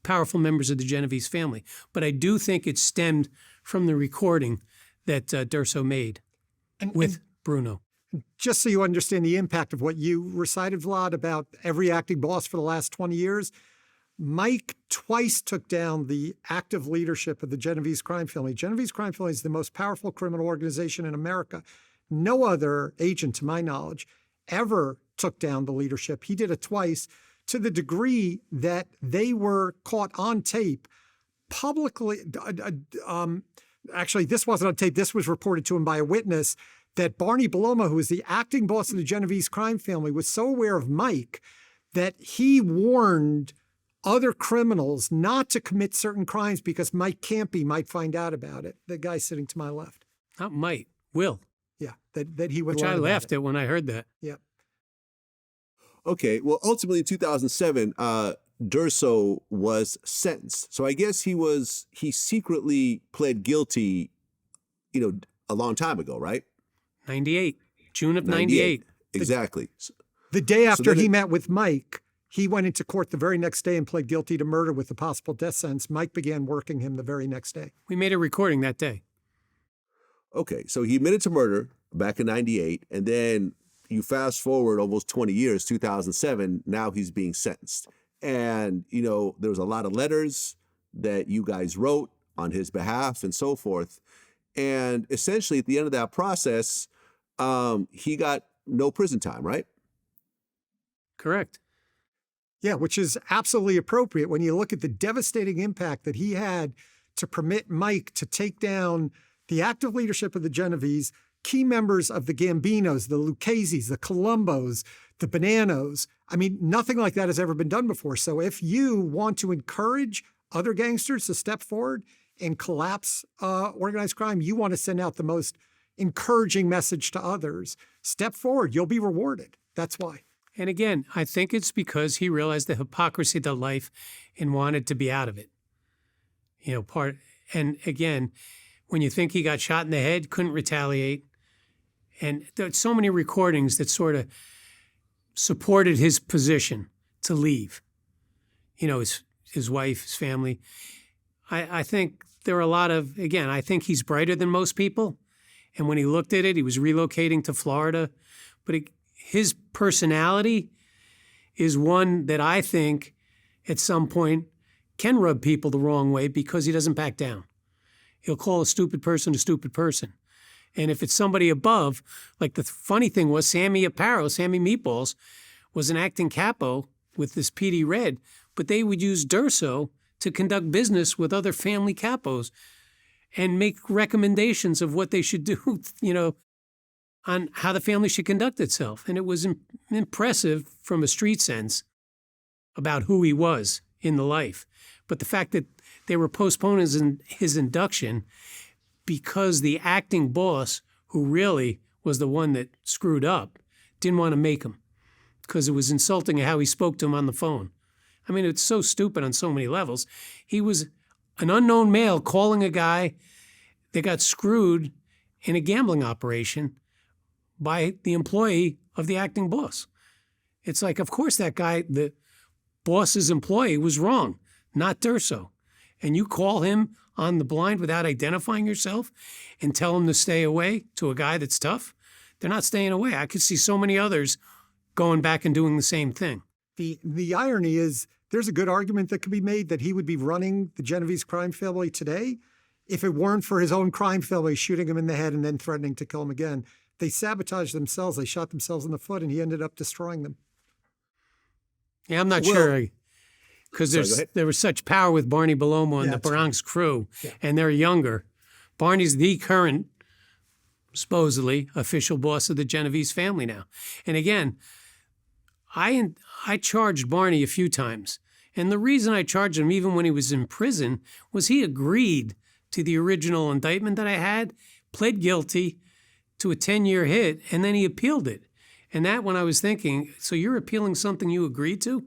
powerful members of the Genovese family. But I do think it stemmed from the recording that D'Urso made with Bruno. Just so you understand the impact of what you recited, Vlad, about every acting boss for the last 20 years, Mike twice took down the active leadership of the Genovese crime family. Genovese crime family is the most powerful criminal organization in America. No other agent, to my knowledge, ever took down the leadership. He did it twice, to the degree that they were caught on tape publicly. Actually, this wasn't on tape. This was reported to him by a witness, that Barney Bellomo, who was the acting boss of the Genovese crime family, was so aware of Mike that he warned other criminals not to commit certain crimes because Mike Campi might find out about it. The guy sitting to my left. Not might, will. Yeah, that he would Which learn I about laughed it. at when I heard that. Yeah. Okay, well, ultimately in 2007, D'Urso was sentenced. So I guess he secretly pled guilty, a long time ago, right? 98, June of 98. Exactly. The day after then he met with Mike, he went into court the very next day and pled guilty to murder with a possible death sentence. Mike began working him the very next day. We made a recording that day. Okay, so he admitted to murder back in 98, and then you fast forward almost 20 years, 2007, now he's being sentenced. And, there was a lot of letters that you guys wrote on his behalf and so forth. And essentially at the end of that process, he got no prison time, right? Correct. Yeah, which is absolutely appropriate when you look at the devastating impact that he had to permit Mike to take down the active leadership of the Genovese, key members of the Gambinos, the Lucchese's, the Colombos, the Bananos. I mean, nothing like that has ever been done before. So if you want to encourage other gangsters to step forward and collapse organized crime, you want to send out the most encouraging message to others. Step forward, you'll be rewarded. That's why. And again, I think it's because he realized the hypocrisy of the life and wanted to be out of it. And again, when you think he got shot in the head, couldn't retaliate. And there's so many recordings that sort of supported his position to leave. His wife, his family. I think there are a lot of, again, I think he's brighter than most people. And when he looked at it, he was relocating to Florida. But his personality is one that I think at some point can rub people the wrong way because he doesn't back down. He'll call a stupid person a stupid person. And if it's somebody above, like the funny thing was Sammy Meatballs, was an acting capo with this PD Red, but they would use Durso to conduct business with other family capos and make recommendations of what they should do, on how the family should conduct itself. And it was impressive from a street sense about who he was in the life. But the fact that they were postponing his induction because the acting boss, who really was the one that screwed up, didn't want to make him because it was insulting how he spoke to him on the phone. I mean, it's so stupid on so many levels. He was an unknown male calling a guy that got screwed in a gambling operation by the employee of the acting boss. It's like, of course, that guy, the boss's employee, was wrong, not Durso. And you call him on the blind without identifying yourself and tell him to stay away to a guy that's tough? They're not staying away. I could see so many others going back and doing the same thing. The irony is there's a good argument that could be made that he would be running the Genovese crime family today if it weren't for his own crime family shooting him in the head and then threatening to kill him again. They sabotaged themselves. They shot themselves in the foot, and he ended up destroying them. Yeah, I'm not sure. Because there was such power with Barney Balomo and the Bronx crew, and they're younger. Barney's the current, supposedly, official boss of the Genovese family now. And again, I charged Barney a few times. And the reason I charged him, even when he was in prison, was he agreed to the original indictment that I had, pled guilty to a 10-year hit, and then he appealed it. And that, when I was thinking, so you're appealing something you agreed to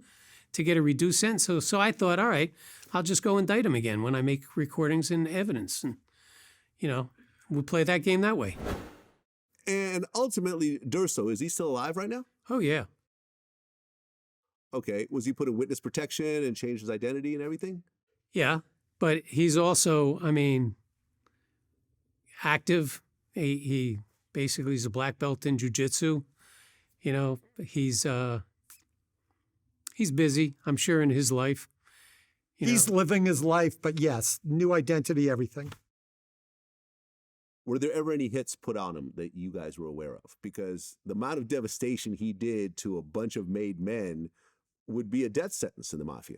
get a reduced sentence? So I thought, all right, I'll just go indict him again when I make recordings and evidence. And, we'll play that game that way. And ultimately, Durso, is he still alive right now? Oh, yeah. Okay. Was he put in witness protection and changed his identity and everything? Yeah. But he's also, active. He basically is a black belt in jiu-jitsu. He's busy, I'm sure, in his life. He's living his life, but yes, new identity, everything. Were there ever any hits put on him that you guys were aware of? Because the amount of devastation he did to a bunch of made men would be a death sentence in the Mafia.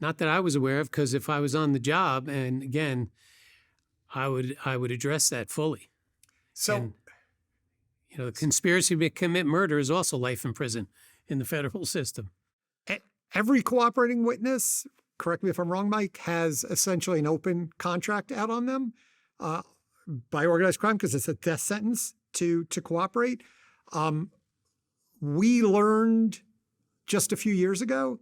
Not that I was aware of, because if I was on the job, and again, I would address that fully. So, and, the conspiracy to commit murder is also life in prison in the federal system. Every cooperating witness, correct me if I'm wrong, Mike, has essentially an open contract out on them by organized crime because it's a death sentence to cooperate. We learned just a few years ago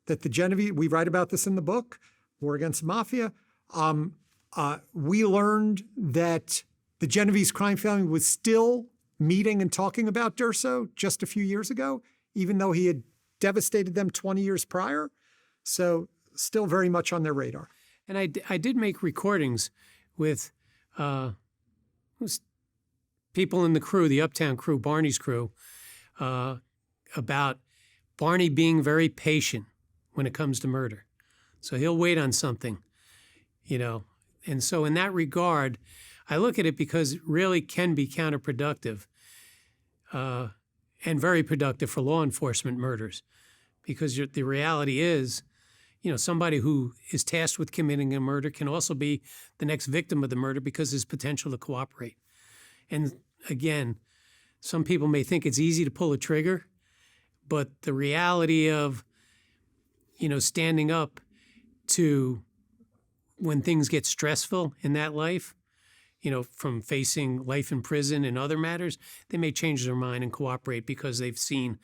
that the Genovese, we write about this in the book, War Against the Mafia, we learned that the Genovese crime family was still meeting and talking about Durso just a few years ago, even though he had devastated them 20 years prior. So still very much on their radar. And I did make recordings with people in the crew, the Uptown crew, Barney's crew, about Barney being very patient when it comes to murder. So he'll wait on something, And so in that regard, I look at it because it really can be counterproductive. and very productive for law enforcement murders, because the reality is, somebody who is tasked with committing a murder can also be the next victim of the murder because there's potential to cooperate. And again, some people may think it's easy to pull a trigger, but the reality of, standing up to when things get stressful in that life, from facing life in prison and other matters, they may change their mind and cooperate because they've seen,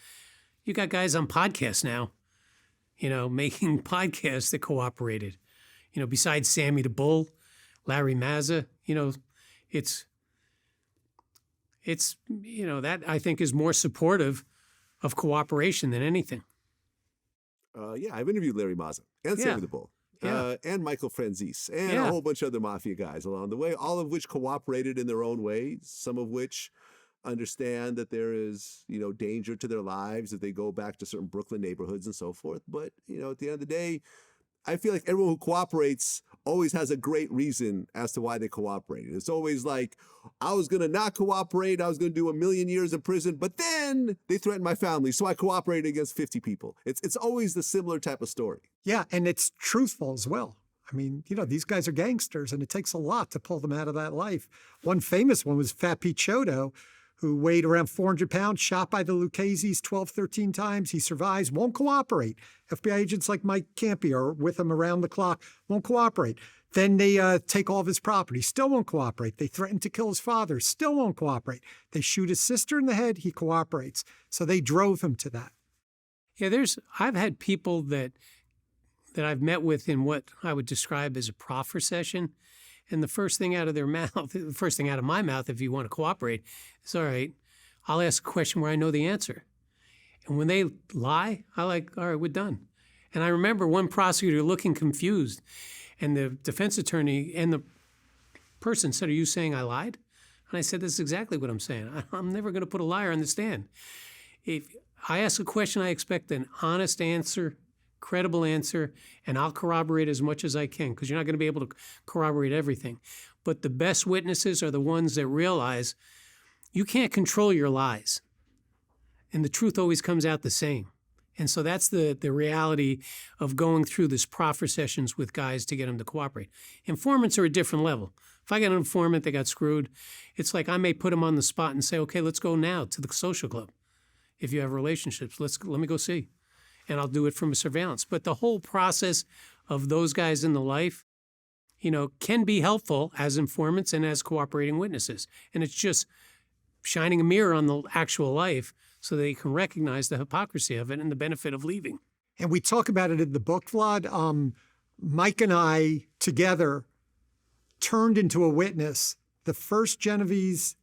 you got guys on podcasts now, making podcasts that cooperated, besides Sammy the Bull, Larry Mazza, it's that I think is more supportive of cooperation than anything. Yeah, I've interviewed Larry Mazza and Sammy the Bull. And Michael Franzese and a whole bunch of other Mafia guys along the way, all of which cooperated in their own ways, some of which understand that there is, danger to their lives if they go back to certain Brooklyn neighborhoods and so forth. But, at the end of the day, I feel like everyone who cooperates always has a great reason as to why they cooperated. It's always like, I was going to not cooperate. I was going to do 1 million years in prison, but then they threatened my family, so I cooperated against 50 people. It's always the similar type of story. Yeah, and it's truthful as well. I mean, these guys are gangsters, and it takes a lot to pull them out of that life. One famous one was Fat Pete Chodo, who weighed around 400 pounds, shot by the Lucchese's 12, 13 times. He survives, won't cooperate. FBI agents like Mike Campi are with him around the clock, won't cooperate. Then they take all of his property, still won't cooperate. They threaten to kill his father, still won't cooperate. They shoot his sister in the head, he cooperates. So they drove him to that. Yeah, I've had people that I've met with in what I would describe as a proffer session. And the first thing out of their mouth, the first thing out of my mouth, if you want to cooperate, is, all right, I'll ask a question where I know the answer. And when they lie, I all right, we're done. And I remember one prosecutor looking confused, and the defense attorney and the person said, are you saying I lied? And I said, this is exactly what I'm saying. I'm never going to put a liar on the stand. If I ask a question, I expect an honest answer, credible answer, and I'll corroborate as much as I can, because you're not going to be able to corroborate everything. But the best witnesses are the ones that realize you can't control your lies, and the truth always comes out the same. And so that's the reality of going through this proffer sessions with guys to get them to cooperate. Informants are a different level. If I get an informant that got screwed, it's like I may put them on the spot and say, okay, let's go now to the social club. If you have relationships, let me go see. And I'll do it from a surveillance. But the whole process of those guys in the life, can be helpful as informants and as cooperating witnesses. And it's just shining a mirror on the actual life so they can recognize the hypocrisy of it and the benefit of leaving. And we talk about it in the book, Vlad. Mike and I together turned into a witness the first Genovese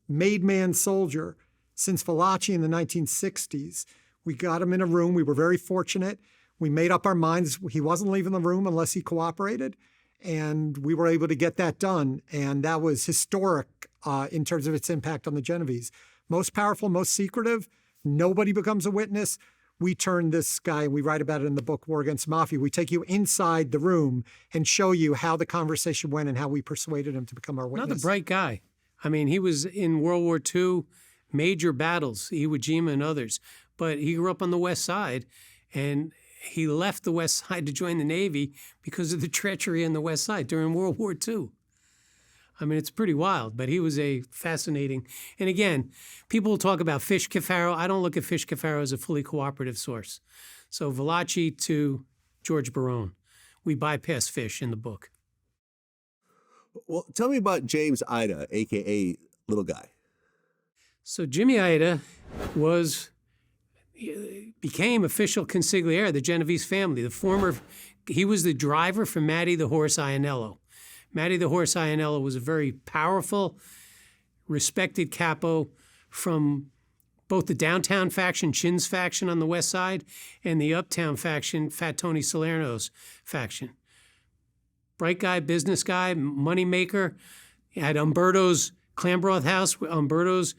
made man soldier since Valachi in the 1960s. We got him in a room. We were very fortunate. We made up our minds. He wasn't leaving the room unless he cooperated. And we were able to get that done. And that was historic in terms of its impact on the Genovese. Most powerful, most secretive. Nobody becomes a witness. We turn this guy, and we write about it in the book, War Against Mafia. We take you inside the room and show you how the conversation went and how we persuaded him to become our witness. Another bright guy. I mean, he was in World War II, major battles, Iwo Jima and others. But he grew up on the West Side, and he left the West Side to join the Navy because of the treachery on the West Side during World War II. I mean, it's pretty wild, but he was a fascinating. And again, people talk about Fish Cafaro. I don't look at Fish Cafaro as a fully cooperative source. So Valachi to George Barone. We bypass Fish in the book. Well, tell me about James Ida, a.k.a. Little Guy. So Jimmy Ida became official consigliere of the Genovese family. He was the driver for Matty the Horse Ianello. Matty the Horse Ianello was a very powerful, respected capo from both the downtown faction, Chin's faction on the west side, and the uptown faction, Fat Tony Salerno's faction. Bright guy, business guy, money maker. He had Umberto's Clambroth House, Umberto's,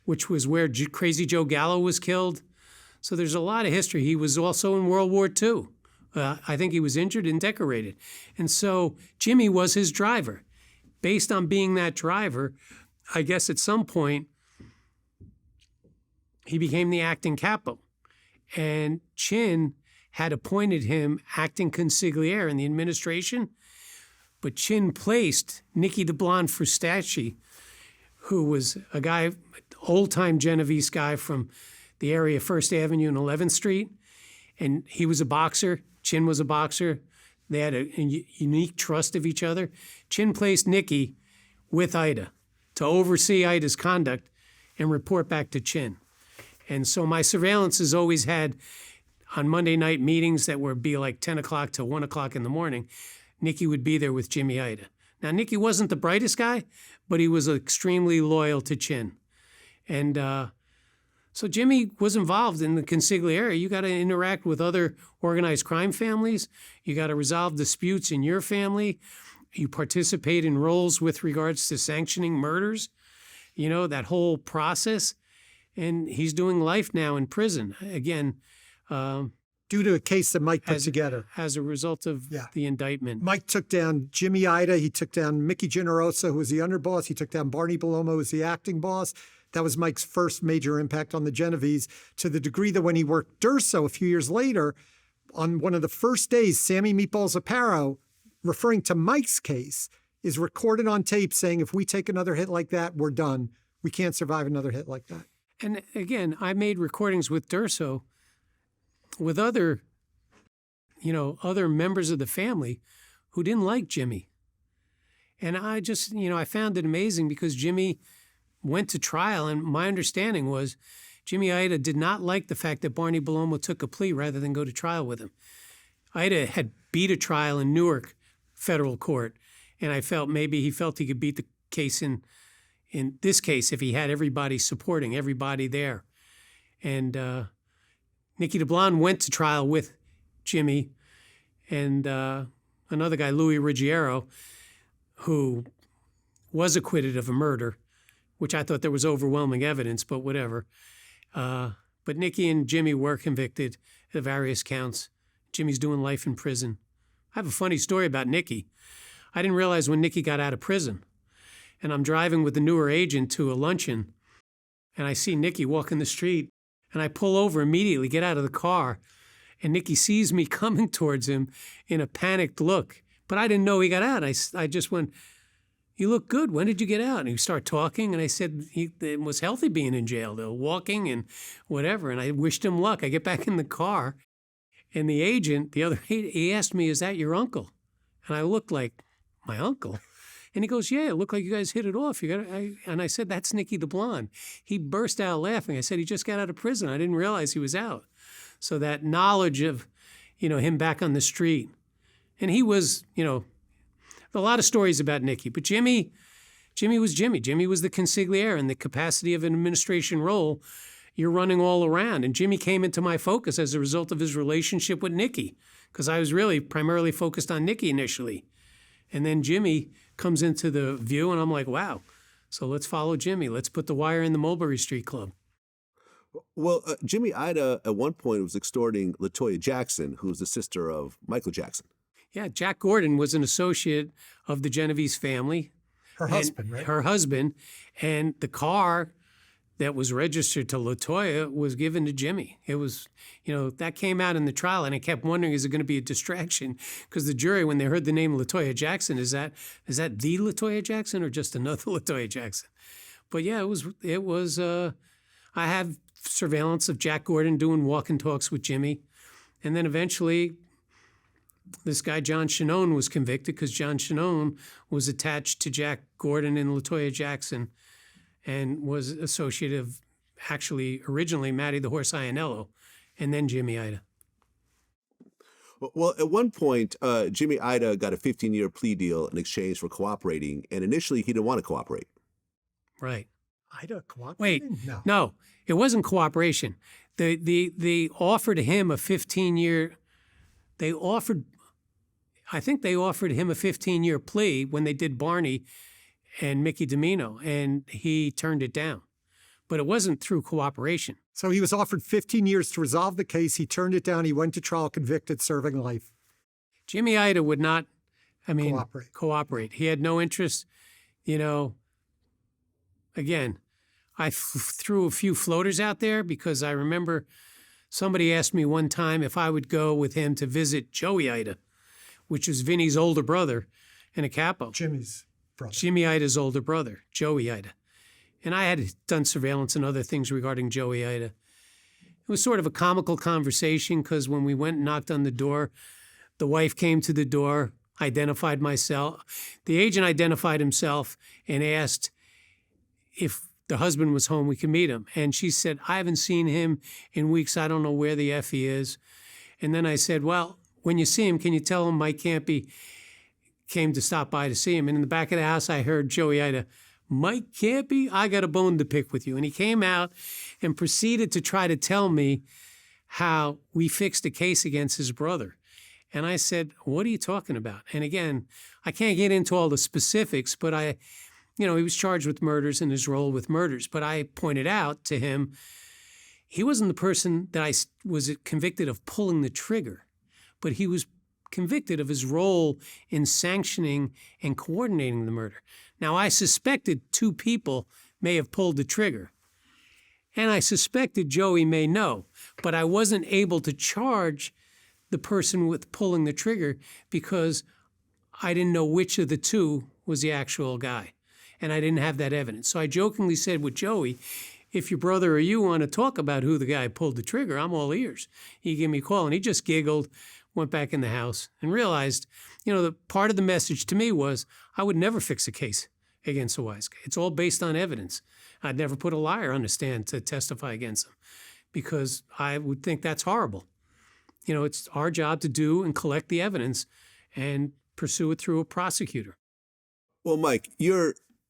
which was where Crazy Joe Gallo was killed. So there's a lot of history. He was also in World War II. I think he was injured and decorated. And so Jimmy was his driver. Based on being that driver, I guess at some point, he became the acting capo. And Chin had appointed him acting consigliere in the administration, but Chin placed Nicky the Blonde Frustacci, who was a guy, old-time Genovese guy from the area of 1st Avenue and 11th Street, and he was a boxer. Chin was a boxer. They had a unique trust of each other. Chin placed Nicky with Ida to oversee Ida's conduct and report back to Chin. And so my surveillance has always had, on Monday night meetings that would be like 10 o'clock to 1 o'clock in the morning, Nicky would be there with Jimmy Ida. Now, Nicky wasn't the brightest guy, but he was extremely loyal to Chin. And so Jimmy was involved in the consigliere. You got to interact with other organized crime families. You got to resolve disputes in your family. You participate in roles with regards to sanctioning murders, you know, that whole process. And he's doing life now in prison. Again, Due to a case that Mike put together. As a result of the indictment. Mike took down Jimmy Ida. He took down Mickey Generosa, who was the underboss. He took down Barney Bellomo, who was the acting boss. That was Mike's first major impact on the Genovese, to the degree that when he worked Durso a few years later, on one of the first days, Sammy Meatballs Aparo, referring to Mike's case, is recorded on tape saying, if we take another hit like that, we're done. We can't survive another hit like that. And again, I made recordings with Durso with other members of the family who didn't like Jimmy. And I just, I found it amazing because Jimmy went to trial, and my understanding was Jimmy Ida did not like the fact that Barney Bellomo took a plea rather than go to trial with him. Ida had beat a trial in Newark federal court, and I felt maybe he felt he could beat the case in this case if he had everybody supporting, everybody there. And Nicky the Blonde went to trial with Jimmy and another guy, Louis Ruggiero, who was acquitted of a murder, which I thought there was overwhelming evidence, but whatever. But Nicky and Jimmy were convicted of various counts. Jimmy's doing life in prison. I have a funny story about Nicky. I didn't realize when Nicky got out of prison, and I'm driving with the newer agent to a luncheon, and I see Nicky walking the street, and I pull over immediately, get out of the car, and Nicky sees me coming towards him in a panicked look. But I didn't know he got out. I just went, "You look good. When did you get out?" And he started talking, and I said it was healthy being in jail, though, walking and whatever. And I wished him luck. I get back in the car, and the agent, he asked me, "Is that your uncle?" And I looked like, "My uncle?" And he goes, "Yeah, it looked like you guys hit it off." And I said, "That's Nicky the Blonde." He burst out laughing. I said, "He just got out of prison. I didn't realize he was out." So that knowledge of, him back on the street. And he was, a lot of stories about Nicky. But Jimmy was Jimmy. Jimmy was the consigliere in the capacity of an administration role. You're running all around. And Jimmy came into my focus as a result of his relationship with Nicky, because I was really primarily focused on Nicky initially. And then Jimmy comes into the view, and I'm like, wow, so let's follow Jimmy. Let's put the wire in the Mulberry Street Club. Well, Jimmy Ida at one point was extorting LaToya Jackson, who's the sister of Michael Jackson. Yeah, Jack Gordon was an associate of the Genovese family. Her husband, right? Her husband. And the car that was registered to LaToya was given to Jimmy. It was, that came out in the trial, and I kept wondering, is it going to be a distraction? Because the jury, when they heard the name LaToya Jackson, is that the LaToya Jackson or just another LaToya Jackson? But yeah, it was. I have surveillance of Jack Gordon doing walk-and talks with Jimmy, and then eventually this guy John Shanone was convicted because John Shanone was attached to Jack Gordon and LaToya Jackson, and was associate of, actually, originally Matty the Horse Ianello, and then Jimmy Ida. Well, at one point, Jimmy Ida got a 15-year plea deal in exchange for cooperating, and initially he didn't want to cooperate. Right. Ida cooperated? Wait, no, it wasn't cooperation. They offered him a 15-year. I think they offered him a 15-year plea when they did Barney and Mickey Domino, and he turned it down. But it wasn't through cooperation. So he was offered 15 years to resolve the case. He turned it down. He went to trial, convicted, serving life. Jimmy Ida would not, cooperate. Cooperate. He had no interest, Again, I threw a few floaters out there because I remember somebody asked me one time if I would go with him to visit Joey Ida, which is Vinny's older brother and a capo. Jimmy's brother. Jimmy Ida's older brother, Joey Ida. And I had done surveillance and other things regarding Joey Ida. It was sort of a comical conversation because when we went and knocked on the door, the wife came to the door, identified myself. The agent identified himself and asked if the husband was home, we could meet him. And she said, I haven't seen him in weeks. I don't know where the F he is. And then I said, well, when you see him, can you tell him Mike Campi came to stop by to see him? And in the back of the house, I heard Joey Ida, Mike Campi, I got a bone to pick with you. And he came out and proceeded to try to tell me how we fixed a case against his brother. And I said, what are you talking about? And again, I can't get into all the specifics, but he was charged with murders in his role with murders. But I pointed out to him, he wasn't the person that I was convicted of pulling the trigger, but he was convicted of his role in sanctioning and coordinating the murder. Now, I suspected 2 people may have pulled the trigger, and I suspected Joey may know, but I wasn't able to charge the person with pulling the trigger because I didn't know which of the 2 was the actual guy, and I didn't have that evidence. So I jokingly said with Joey, if your brother or you want to talk about who the guy pulled the trigger, I'm all ears. He gave me a call, and he just giggled, went back in the house, and realized, the part of the message to me was I would never fix a case against a wise guy. It's all based on evidence. I'd never put a liar on the stand to testify against him because I would think that's horrible. It's our job to do and collect the evidence and pursue it through a prosecutor. Well, Mike,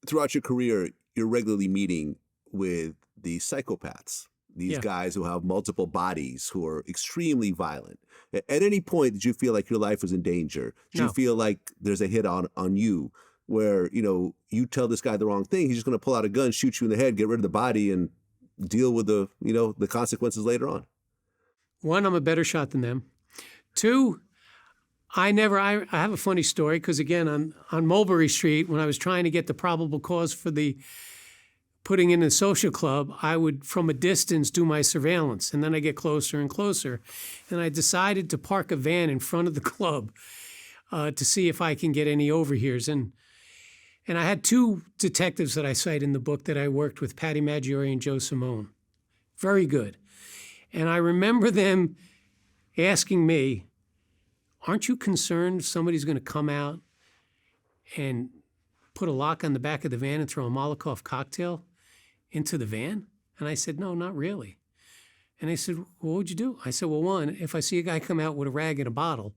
throughout your career, you're regularly meeting with these psychopaths, these guys who have multiple bodies, who are extremely violent. At any point, did you feel like your life was in danger? Did you feel like there's a hit on you where, you tell this guy the wrong thing, he's just going to pull out a gun, shoot you in the head, get rid of the body, and deal with the consequences later on? 1, I'm a better shot than them. 2, I have a funny story because, again, on Mulberry Street, when I was trying to get the probable cause for the putting in a social club, I would, from a distance, do my surveillance. And then I get closer and closer. And I decided to park a van in front of the club to see if I can get any overhears. And I had 2 detectives that I cite in the book that I worked with, Patty Maggiore and Joe Simone. Very good. And I remember them asking me, aren't you concerned somebody's going to come out and put a lock on the back of the van and throw a Molotov cocktail into the van? And I said, no, not really. And they said, well, what would you do? I said, well, 1, if I see a guy come out with a rag and a bottle,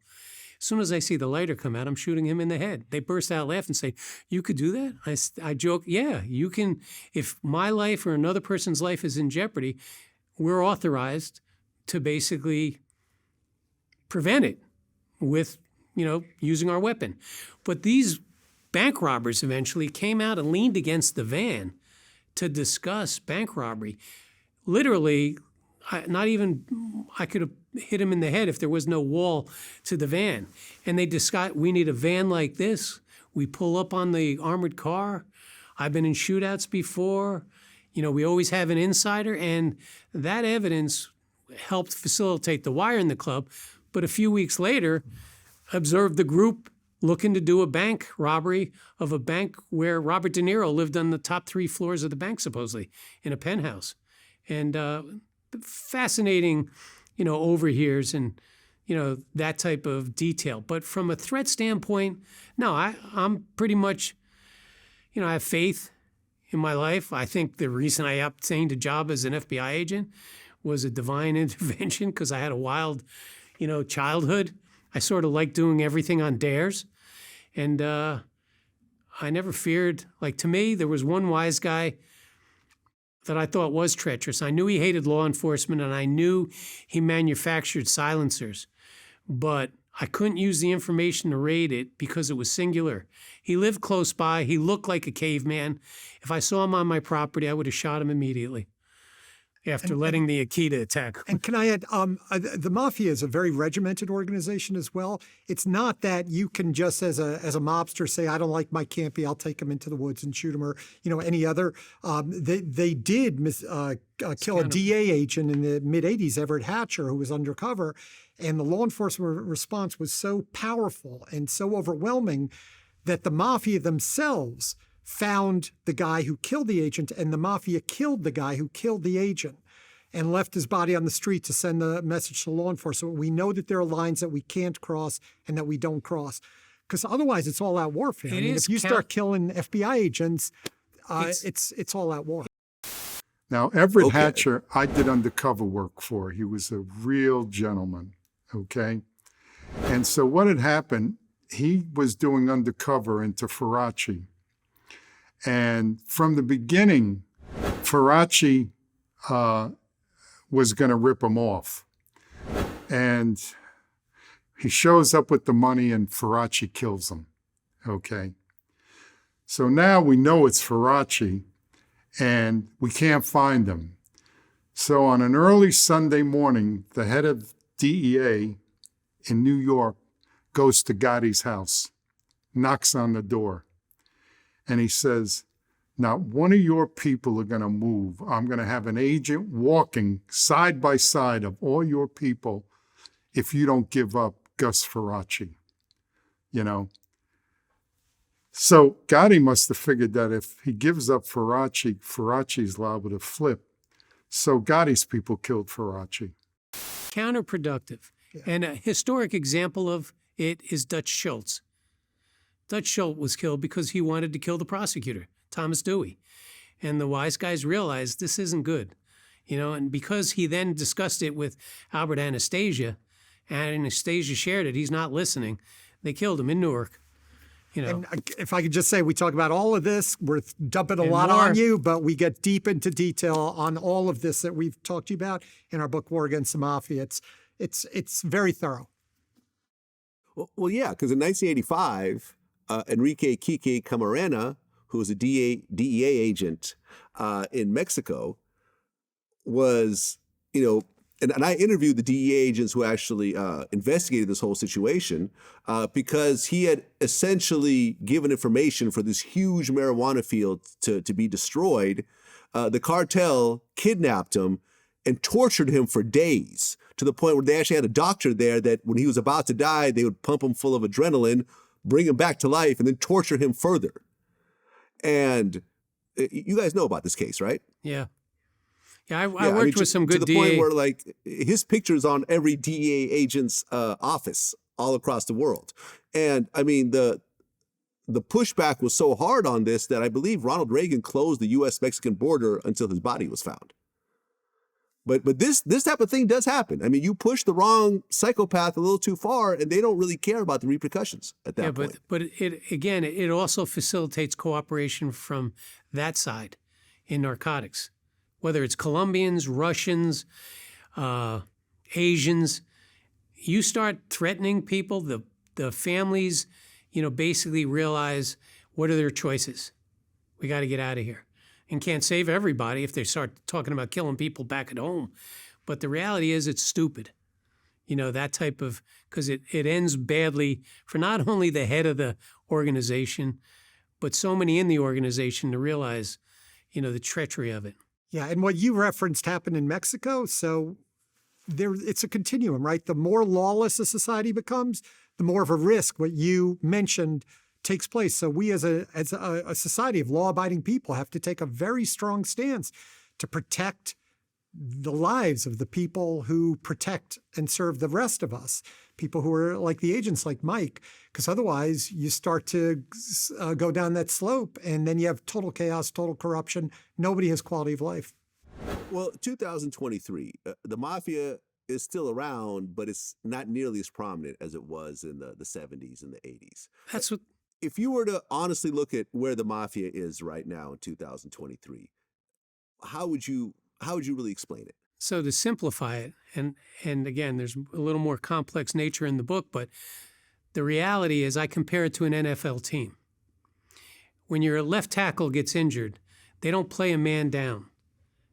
as soon as I see the lighter come out, I'm shooting him in the head. They burst out laughing and say, you could do that? I joke, yeah, you can. If my life or another person's life is in jeopardy, we're authorized to basically prevent it with, using our weapon. But these bank robbers eventually came out and leaned against the van to discuss bank robbery. Literally, I could have hit him in the head if there was no wall to the van. And they discussed, we need a van like this. We pull up on the armored car. I've been in shootouts before. We always have an insider. And that evidence helped facilitate the wire in the club. But a few weeks later, observed the group looking to do a bank robbery of a bank where Robert De Niro lived on the top 3 floors of the bank, supposedly, in a penthouse. And fascinating, overhears and, that type of detail. But from a threat standpoint, no, I'm pretty much, I have faith in my life. I think the reason I obtained a job as an FBI agent was a divine intervention because I had a wild, childhood. I sort of liked doing everything on dares. And I never feared, to me, there was one wise guy that I thought was treacherous. I knew he hated law enforcement and I knew he manufactured silencers, but I couldn't use the information to raid it because it was singular. He lived close by. He looked like a caveman. If I saw him on my property, I would have shot him immediately. after letting the Akita attack. And can I add, the Mafia is a very regimented organization as well. It's not that you can just, as a mobster, say, I don't like Mike Campi, I'll take him into the woods and shoot him, or any other. They did kill a DA agent in the mid-'80s, Everett Hatcher, who was undercover, and the law enforcement response was so powerful and so overwhelming that the Mafia themselves found the guy who killed the agent, and the Mafia killed the guy who killed the agent and left his body on the street to send the message to law enforcement. We know that there are lines that we can't cross and that we don't cross, because otherwise it's all-out warfare. If you start killing FBI agents, it's all-out war. Now, Everett Hatcher, I did undercover work for. He was a real gentleman, okay? And so what had happened, he was doing undercover into Faraci. And from the beginning, Faraci was going to rip him off. And he shows up with the money and Faraci kills him, okay? So now we know it's Faraci and we can't find him. So on an early Sunday morning, the head of DEA in New York goes to Gotti's house, knocks on the door. And he says, not one of your people are going to move. I'm going to have an agent walking side by side of all your people if you don't give up Gus Faraci, So Gotti must have figured that if he gives up Faraci, Faraci's liable to flip. So Gotti's people killed Faraci. Counterproductive. Yeah. And a historic example of it is Dutch Schultz. Dutch Schultz was killed because he wanted to kill the prosecutor, Thomas Dewey. And the wise guys realized this isn't good, and because he then discussed it with Albert Anastasia, and Anastasia shared it, he's not listening, they killed him in Newark. And if I could just say, we talk about all of this, we're dumping a lot on you, but we get deep into detail on all of this that we've talked to you about in our book, War Against the Mafia. It's very thorough. Well, yeah, because in 1985, Enrique Quique Camarena, who was a DEA agent in Mexico, was, and I interviewed the DEA agents who actually investigated this whole situation because he had essentially given information for this huge marijuana field to be destroyed. The cartel kidnapped him and tortured him for days, to the point where they actually had a doctor there that when he was about to die, they would pump him full of adrenaline, bring him back to life, and then torture him further. And you guys know about this case, right? Yeah. Yeah, I worked with some good DA. To the point where, his picture's on every DEA agent's office all across the world. And, the pushback was so hard on this that I believe Ronald Reagan closed the U.S.-Mexican border until his body was found. But this type of thing does happen. You push the wrong psychopath a little too far, and they don't really care about the repercussions at that point. But it also facilitates cooperation from that side in narcotics, whether it's Colombians, Russians, Asians. You start threatening people, the families, basically realize what are their choices. We got to get out of here. And can't save everybody if they start talking about killing people back at home. But the reality is it's stupid. That type of, because it ends badly for not only the head of the organization, but so many in the organization to realize, the treachery of it. Yeah, and what you referenced happened in Mexico. So it's a continuum, right? The more lawless a society becomes, the more of a risk what you mentioned takes place. So we as a society of law-abiding people have to take a very strong stance to protect the lives of the people who protect and serve the rest of us, people who are like the agents like Mike, because otherwise you start to go down that slope and then you have total chaos, total corruption. Nobody has quality of life. Well, 2023, the Mafia is still around, but it's not nearly as prominent as it was in the 70s and the 80s. That's what... If you were to honestly look at where the Mafia is right now in 2023, how would you really explain it? So to simplify it, and again, there's a little more complex nature in the book, but the reality is I compare it to an NFL team. When your left tackle gets injured, they don't play a man down.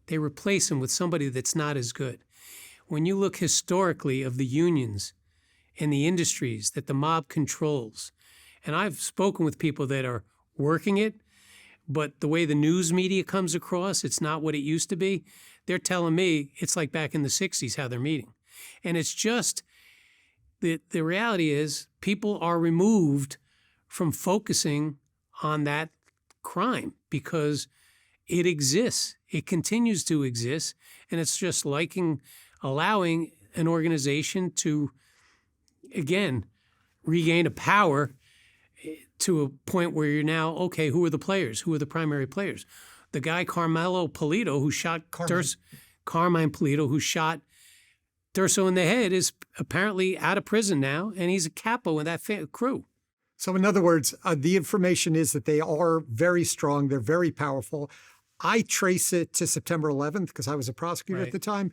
they replace him with somebody that's not as good. When you look historically of the unions and the industries that the mob controls, and I've spoken with people that are working it, but the way the news media comes across, it's not what it used to be. They're telling me it's like back in the 60s how they're meeting. And it's just, the reality is people are removed from focusing on that crime because it exists. It continues to exist. And it's just allowing an organization to, again, regain a power to a point where you're now, okay, who are the players? Who are the primary players? The guy Carmine Polito, who shot Durso in the head, is apparently out of prison now, and he's a capo in that crew. So in other words, the information is that they are very strong. They're very powerful. I trace it to September 11th because I was a prosecutor at the time.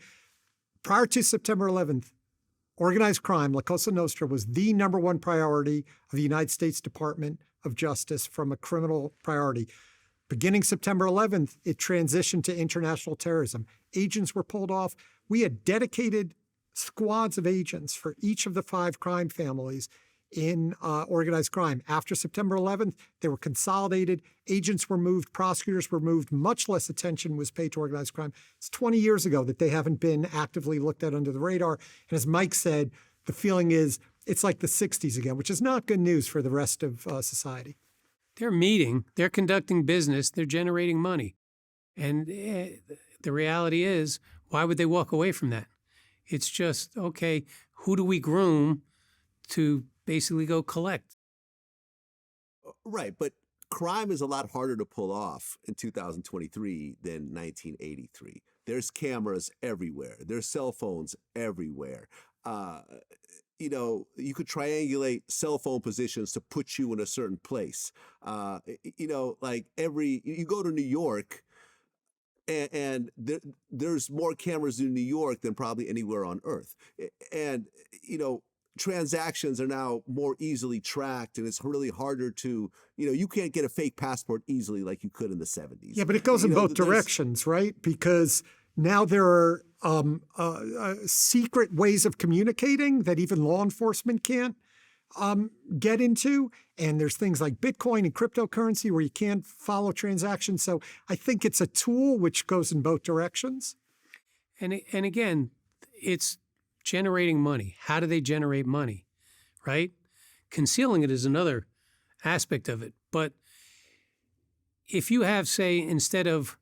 Prior to September 11th, organized crime, La Cosa Nostra, was the #1 priority of the United States Department of Justice from a criminal priority. Beginning September 11th, it transitioned to international terrorism. Agents were pulled off. We had dedicated squads of agents for each of the 5 crime families in organized crime. After September 11th, they were consolidated. Agents were moved. Prosecutors were moved. Much less attention was paid to organized crime. It's 20 years ago that they haven't been actively looked at under the radar. And as Mike said, the feeling is it's like the 60s again, which is not good news for the rest of society. They're meeting, they're conducting business, they're generating money. And the reality is, why would they walk away from that? It's just, okay, who do we groom to basically go collect? Right, but crime is a lot harder to pull off in 2023 than 1983. There's cameras everywhere. There's cell phones everywhere. You could triangulate cell phone positions to put you in a certain place. You go to New York, and there's more cameras in New York than probably anywhere on earth. And, transactions are now more easily tracked, and it's really harder to, you can't get a fake passport easily like you could in the 70s. Yeah, but it goes in both directions, right? Because now there are secret ways of communicating that even law enforcement can't get into. And there's things like Bitcoin and cryptocurrency where you can't follow transactions. So I think it's a tool which goes in both directions. And again, it's generating money. How do they generate money, right? Concealing it is another aspect of it. But if you have, say, instead of,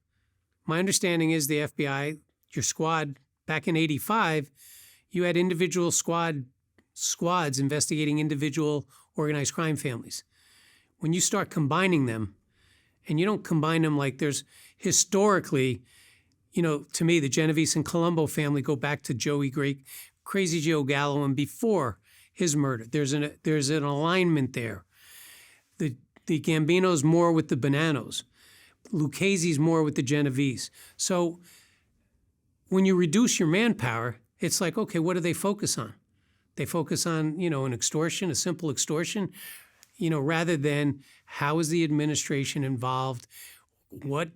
my understanding is the FBI, your squad back in 85, you had individual squads investigating individual organized crime families. When you start combining them, and you don't combine them like there's historically, to me, the Genovese and Colombo family go back to Crazy Joe Gallo and before his murder. There's an alignment there. The Gambino's more with the Bonanos. Lucchese's more with the Genovese. So when you reduce your manpower, it's like, okay, what do they focus on? They focus on, an extortion, a simple extortion, rather than how is the administration involved, what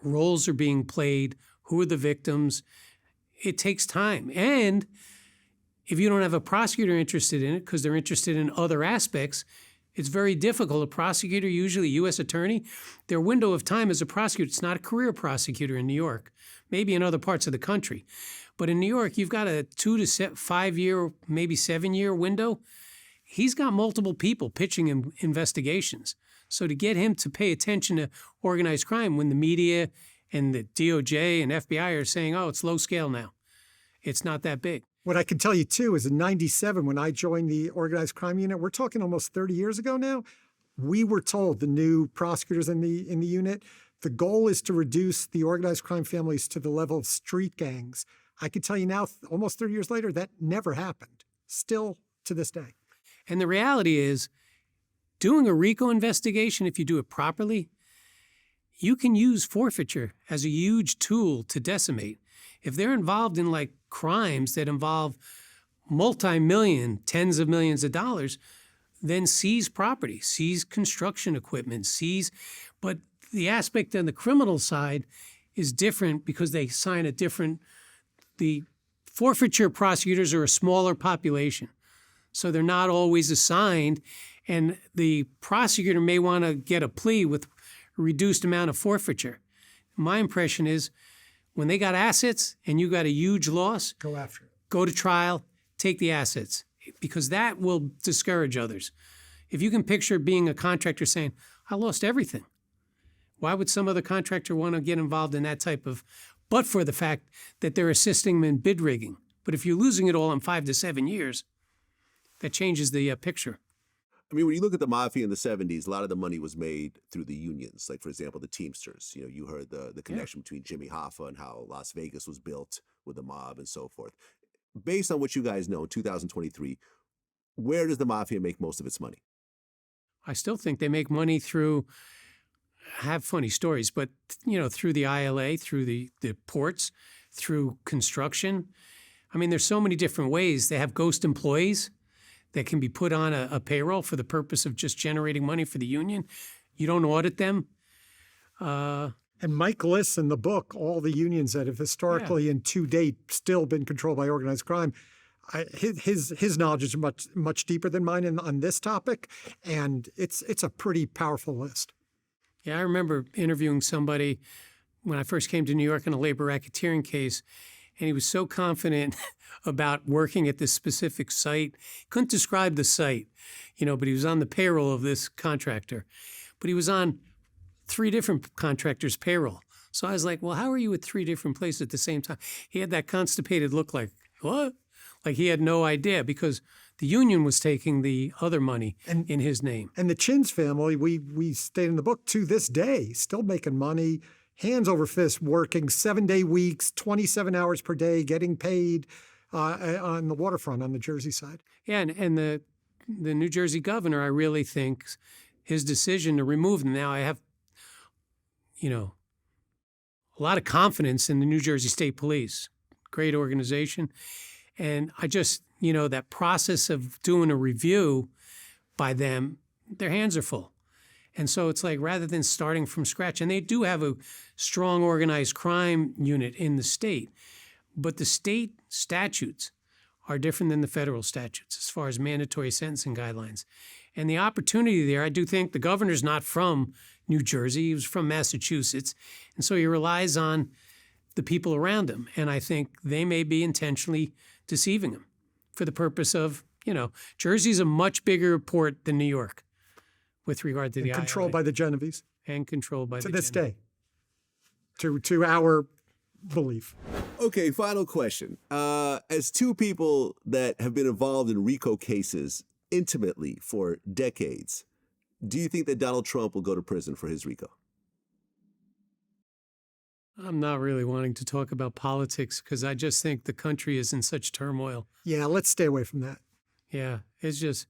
roles are being played, who are the victims. It takes time. And if you don't have a prosecutor interested in it because they're interested in other aspects, it's very difficult. A prosecutor, usually a U.S. attorney, their window of time as a prosecutor, it's not a career prosecutor in New York, maybe in other parts of the country. But in New York, you've got a 2 to 5 year, maybe 7 year window. He's got multiple people pitching him investigations. So to get him to pay attention to organized crime when the media and the DOJ and FBI are saying, oh, it's low scale now. It's not that big. What I can tell you, too, is in 97, when I joined the organized crime unit, we're talking almost 30 years ago now, we were told, the new prosecutors in the unit, the goal is to reduce the organized crime families to the level of street gangs. I can tell you now, almost 30 years later, that never happened, still to this day. And the reality is, doing a RICO investigation, if you do it properly, you can use forfeiture as a huge tool to decimate. If they're involved in crimes that involve multi-million, tens of millions of dollars, then seize property, seize construction equipment, but the aspect on the criminal side is different because they sign a different, the forfeiture prosecutors are a smaller population. So they're not always assigned, and the prosecutor may want to get a plea with a reduced amount of forfeiture. My impression is when they got assets and you got a huge loss, Go after it. go to trial, take the assets, because that will discourage others. If you can picture being a contractor saying, I lost everything, why would some other contractor want to get involved in that type of, but for the fact that they're assisting them in bid rigging. But if you're losing it all in 5 to 7 years, that changes the picture. I mean, when you look at the Mafia in the 70s, a lot of the money was made through the unions. Like, for example, the Teamsters. You know, you heard the connection between Jimmy Hoffa and how Las Vegas was built with the mob and so forth. Based on what you guys know in 2023, where does the Mafia make most of its money? I still think they make money through, have funny stories, but, you know, through the ILA, through the ports, through construction. I mean, there's so many different ways. They have ghost employees that can be put on a payroll for the purpose of just generating money for the union. You don't audit them. And Mike lists in the book all the unions that have historically and to date still been controlled by organized crime. His knowledge is much deeper than mine on this topic, and it's a pretty powerful list. Yeah, I remember interviewing somebody when I first came to New York in a labor racketeering case, and he was so confident about working at this specific site. Couldn't describe the site, you know, but he was on the payroll of this contractor. But he was on 3 different contractors' payroll. So I was like, well, how are you at 3 different places at the same time? He had that constipated look like, what? Like he had no idea because the union was taking the other money in his name. And the Chin's family, we state in the book, to this day, still making money, hands over fist, working 7-day weeks, 27 hours per day, getting paid on the waterfront on the Jersey side. Yeah, and the New Jersey governor, I really think his decision to remove them. Now I have, you know, a lot of confidence in the New Jersey State Police. Great organization. And I just, you know, that process of doing a review by them, their hands are full. And so it's like rather than starting from scratch, and they do have a strong organized crime unit in the state, but the state statutes are different than the federal statutes as far as mandatory sentencing guidelines. And the opportunity there, I do think the governor's not from New Jersey, he was from Massachusetts, and so he relies on the people around him. And I think they may be intentionally deceiving him for the purpose of, you know, Jersey's a much bigger port than New York with regard to the controlled ILA. by the Genovese. And controlled by to the this Genovese. day, to our belief. Okay, final question. As 2 people that have been involved in RICO cases intimately for decades, do you think that Donald Trump will go to prison for his RICO? I'm not really wanting to talk about politics because I just think the country is in such turmoil. Yeah, let's stay away from that. Yeah, it's just,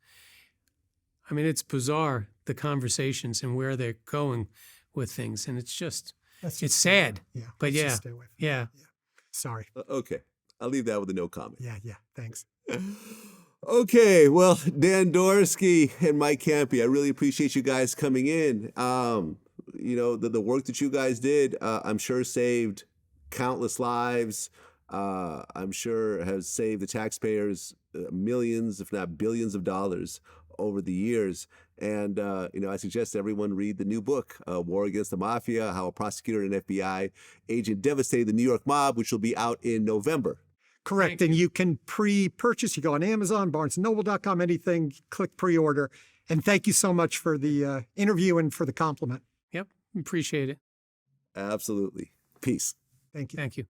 I mean, it's bizarre, the conversations and where they're going with things. And it's just, it's sad. Yeah, but let's yeah, just stay away from yeah. that. Sorry. Okay, I'll leave that with a no comment. Yeah, thanks. Okay, well, Dan Dorsky and Mike Campi, I really appreciate you guys coming in. You know, the work that you guys did, I'm sure saved countless lives. I'm sure has saved the taxpayers millions, if not billions of dollars over the years. And, you know, I suggest everyone read the new book, War Against the Mafia, How a Prosecutor and FBI Agent Devastated the New York Mob, which will be out in November. Correct. And you can pre-purchase. You go on Amazon, BarnesandNoble.com, anything, click pre-order. And thank you so much for the interview and for the compliment. Yep, appreciate it. Absolutely. Peace. Thank you. Thank you.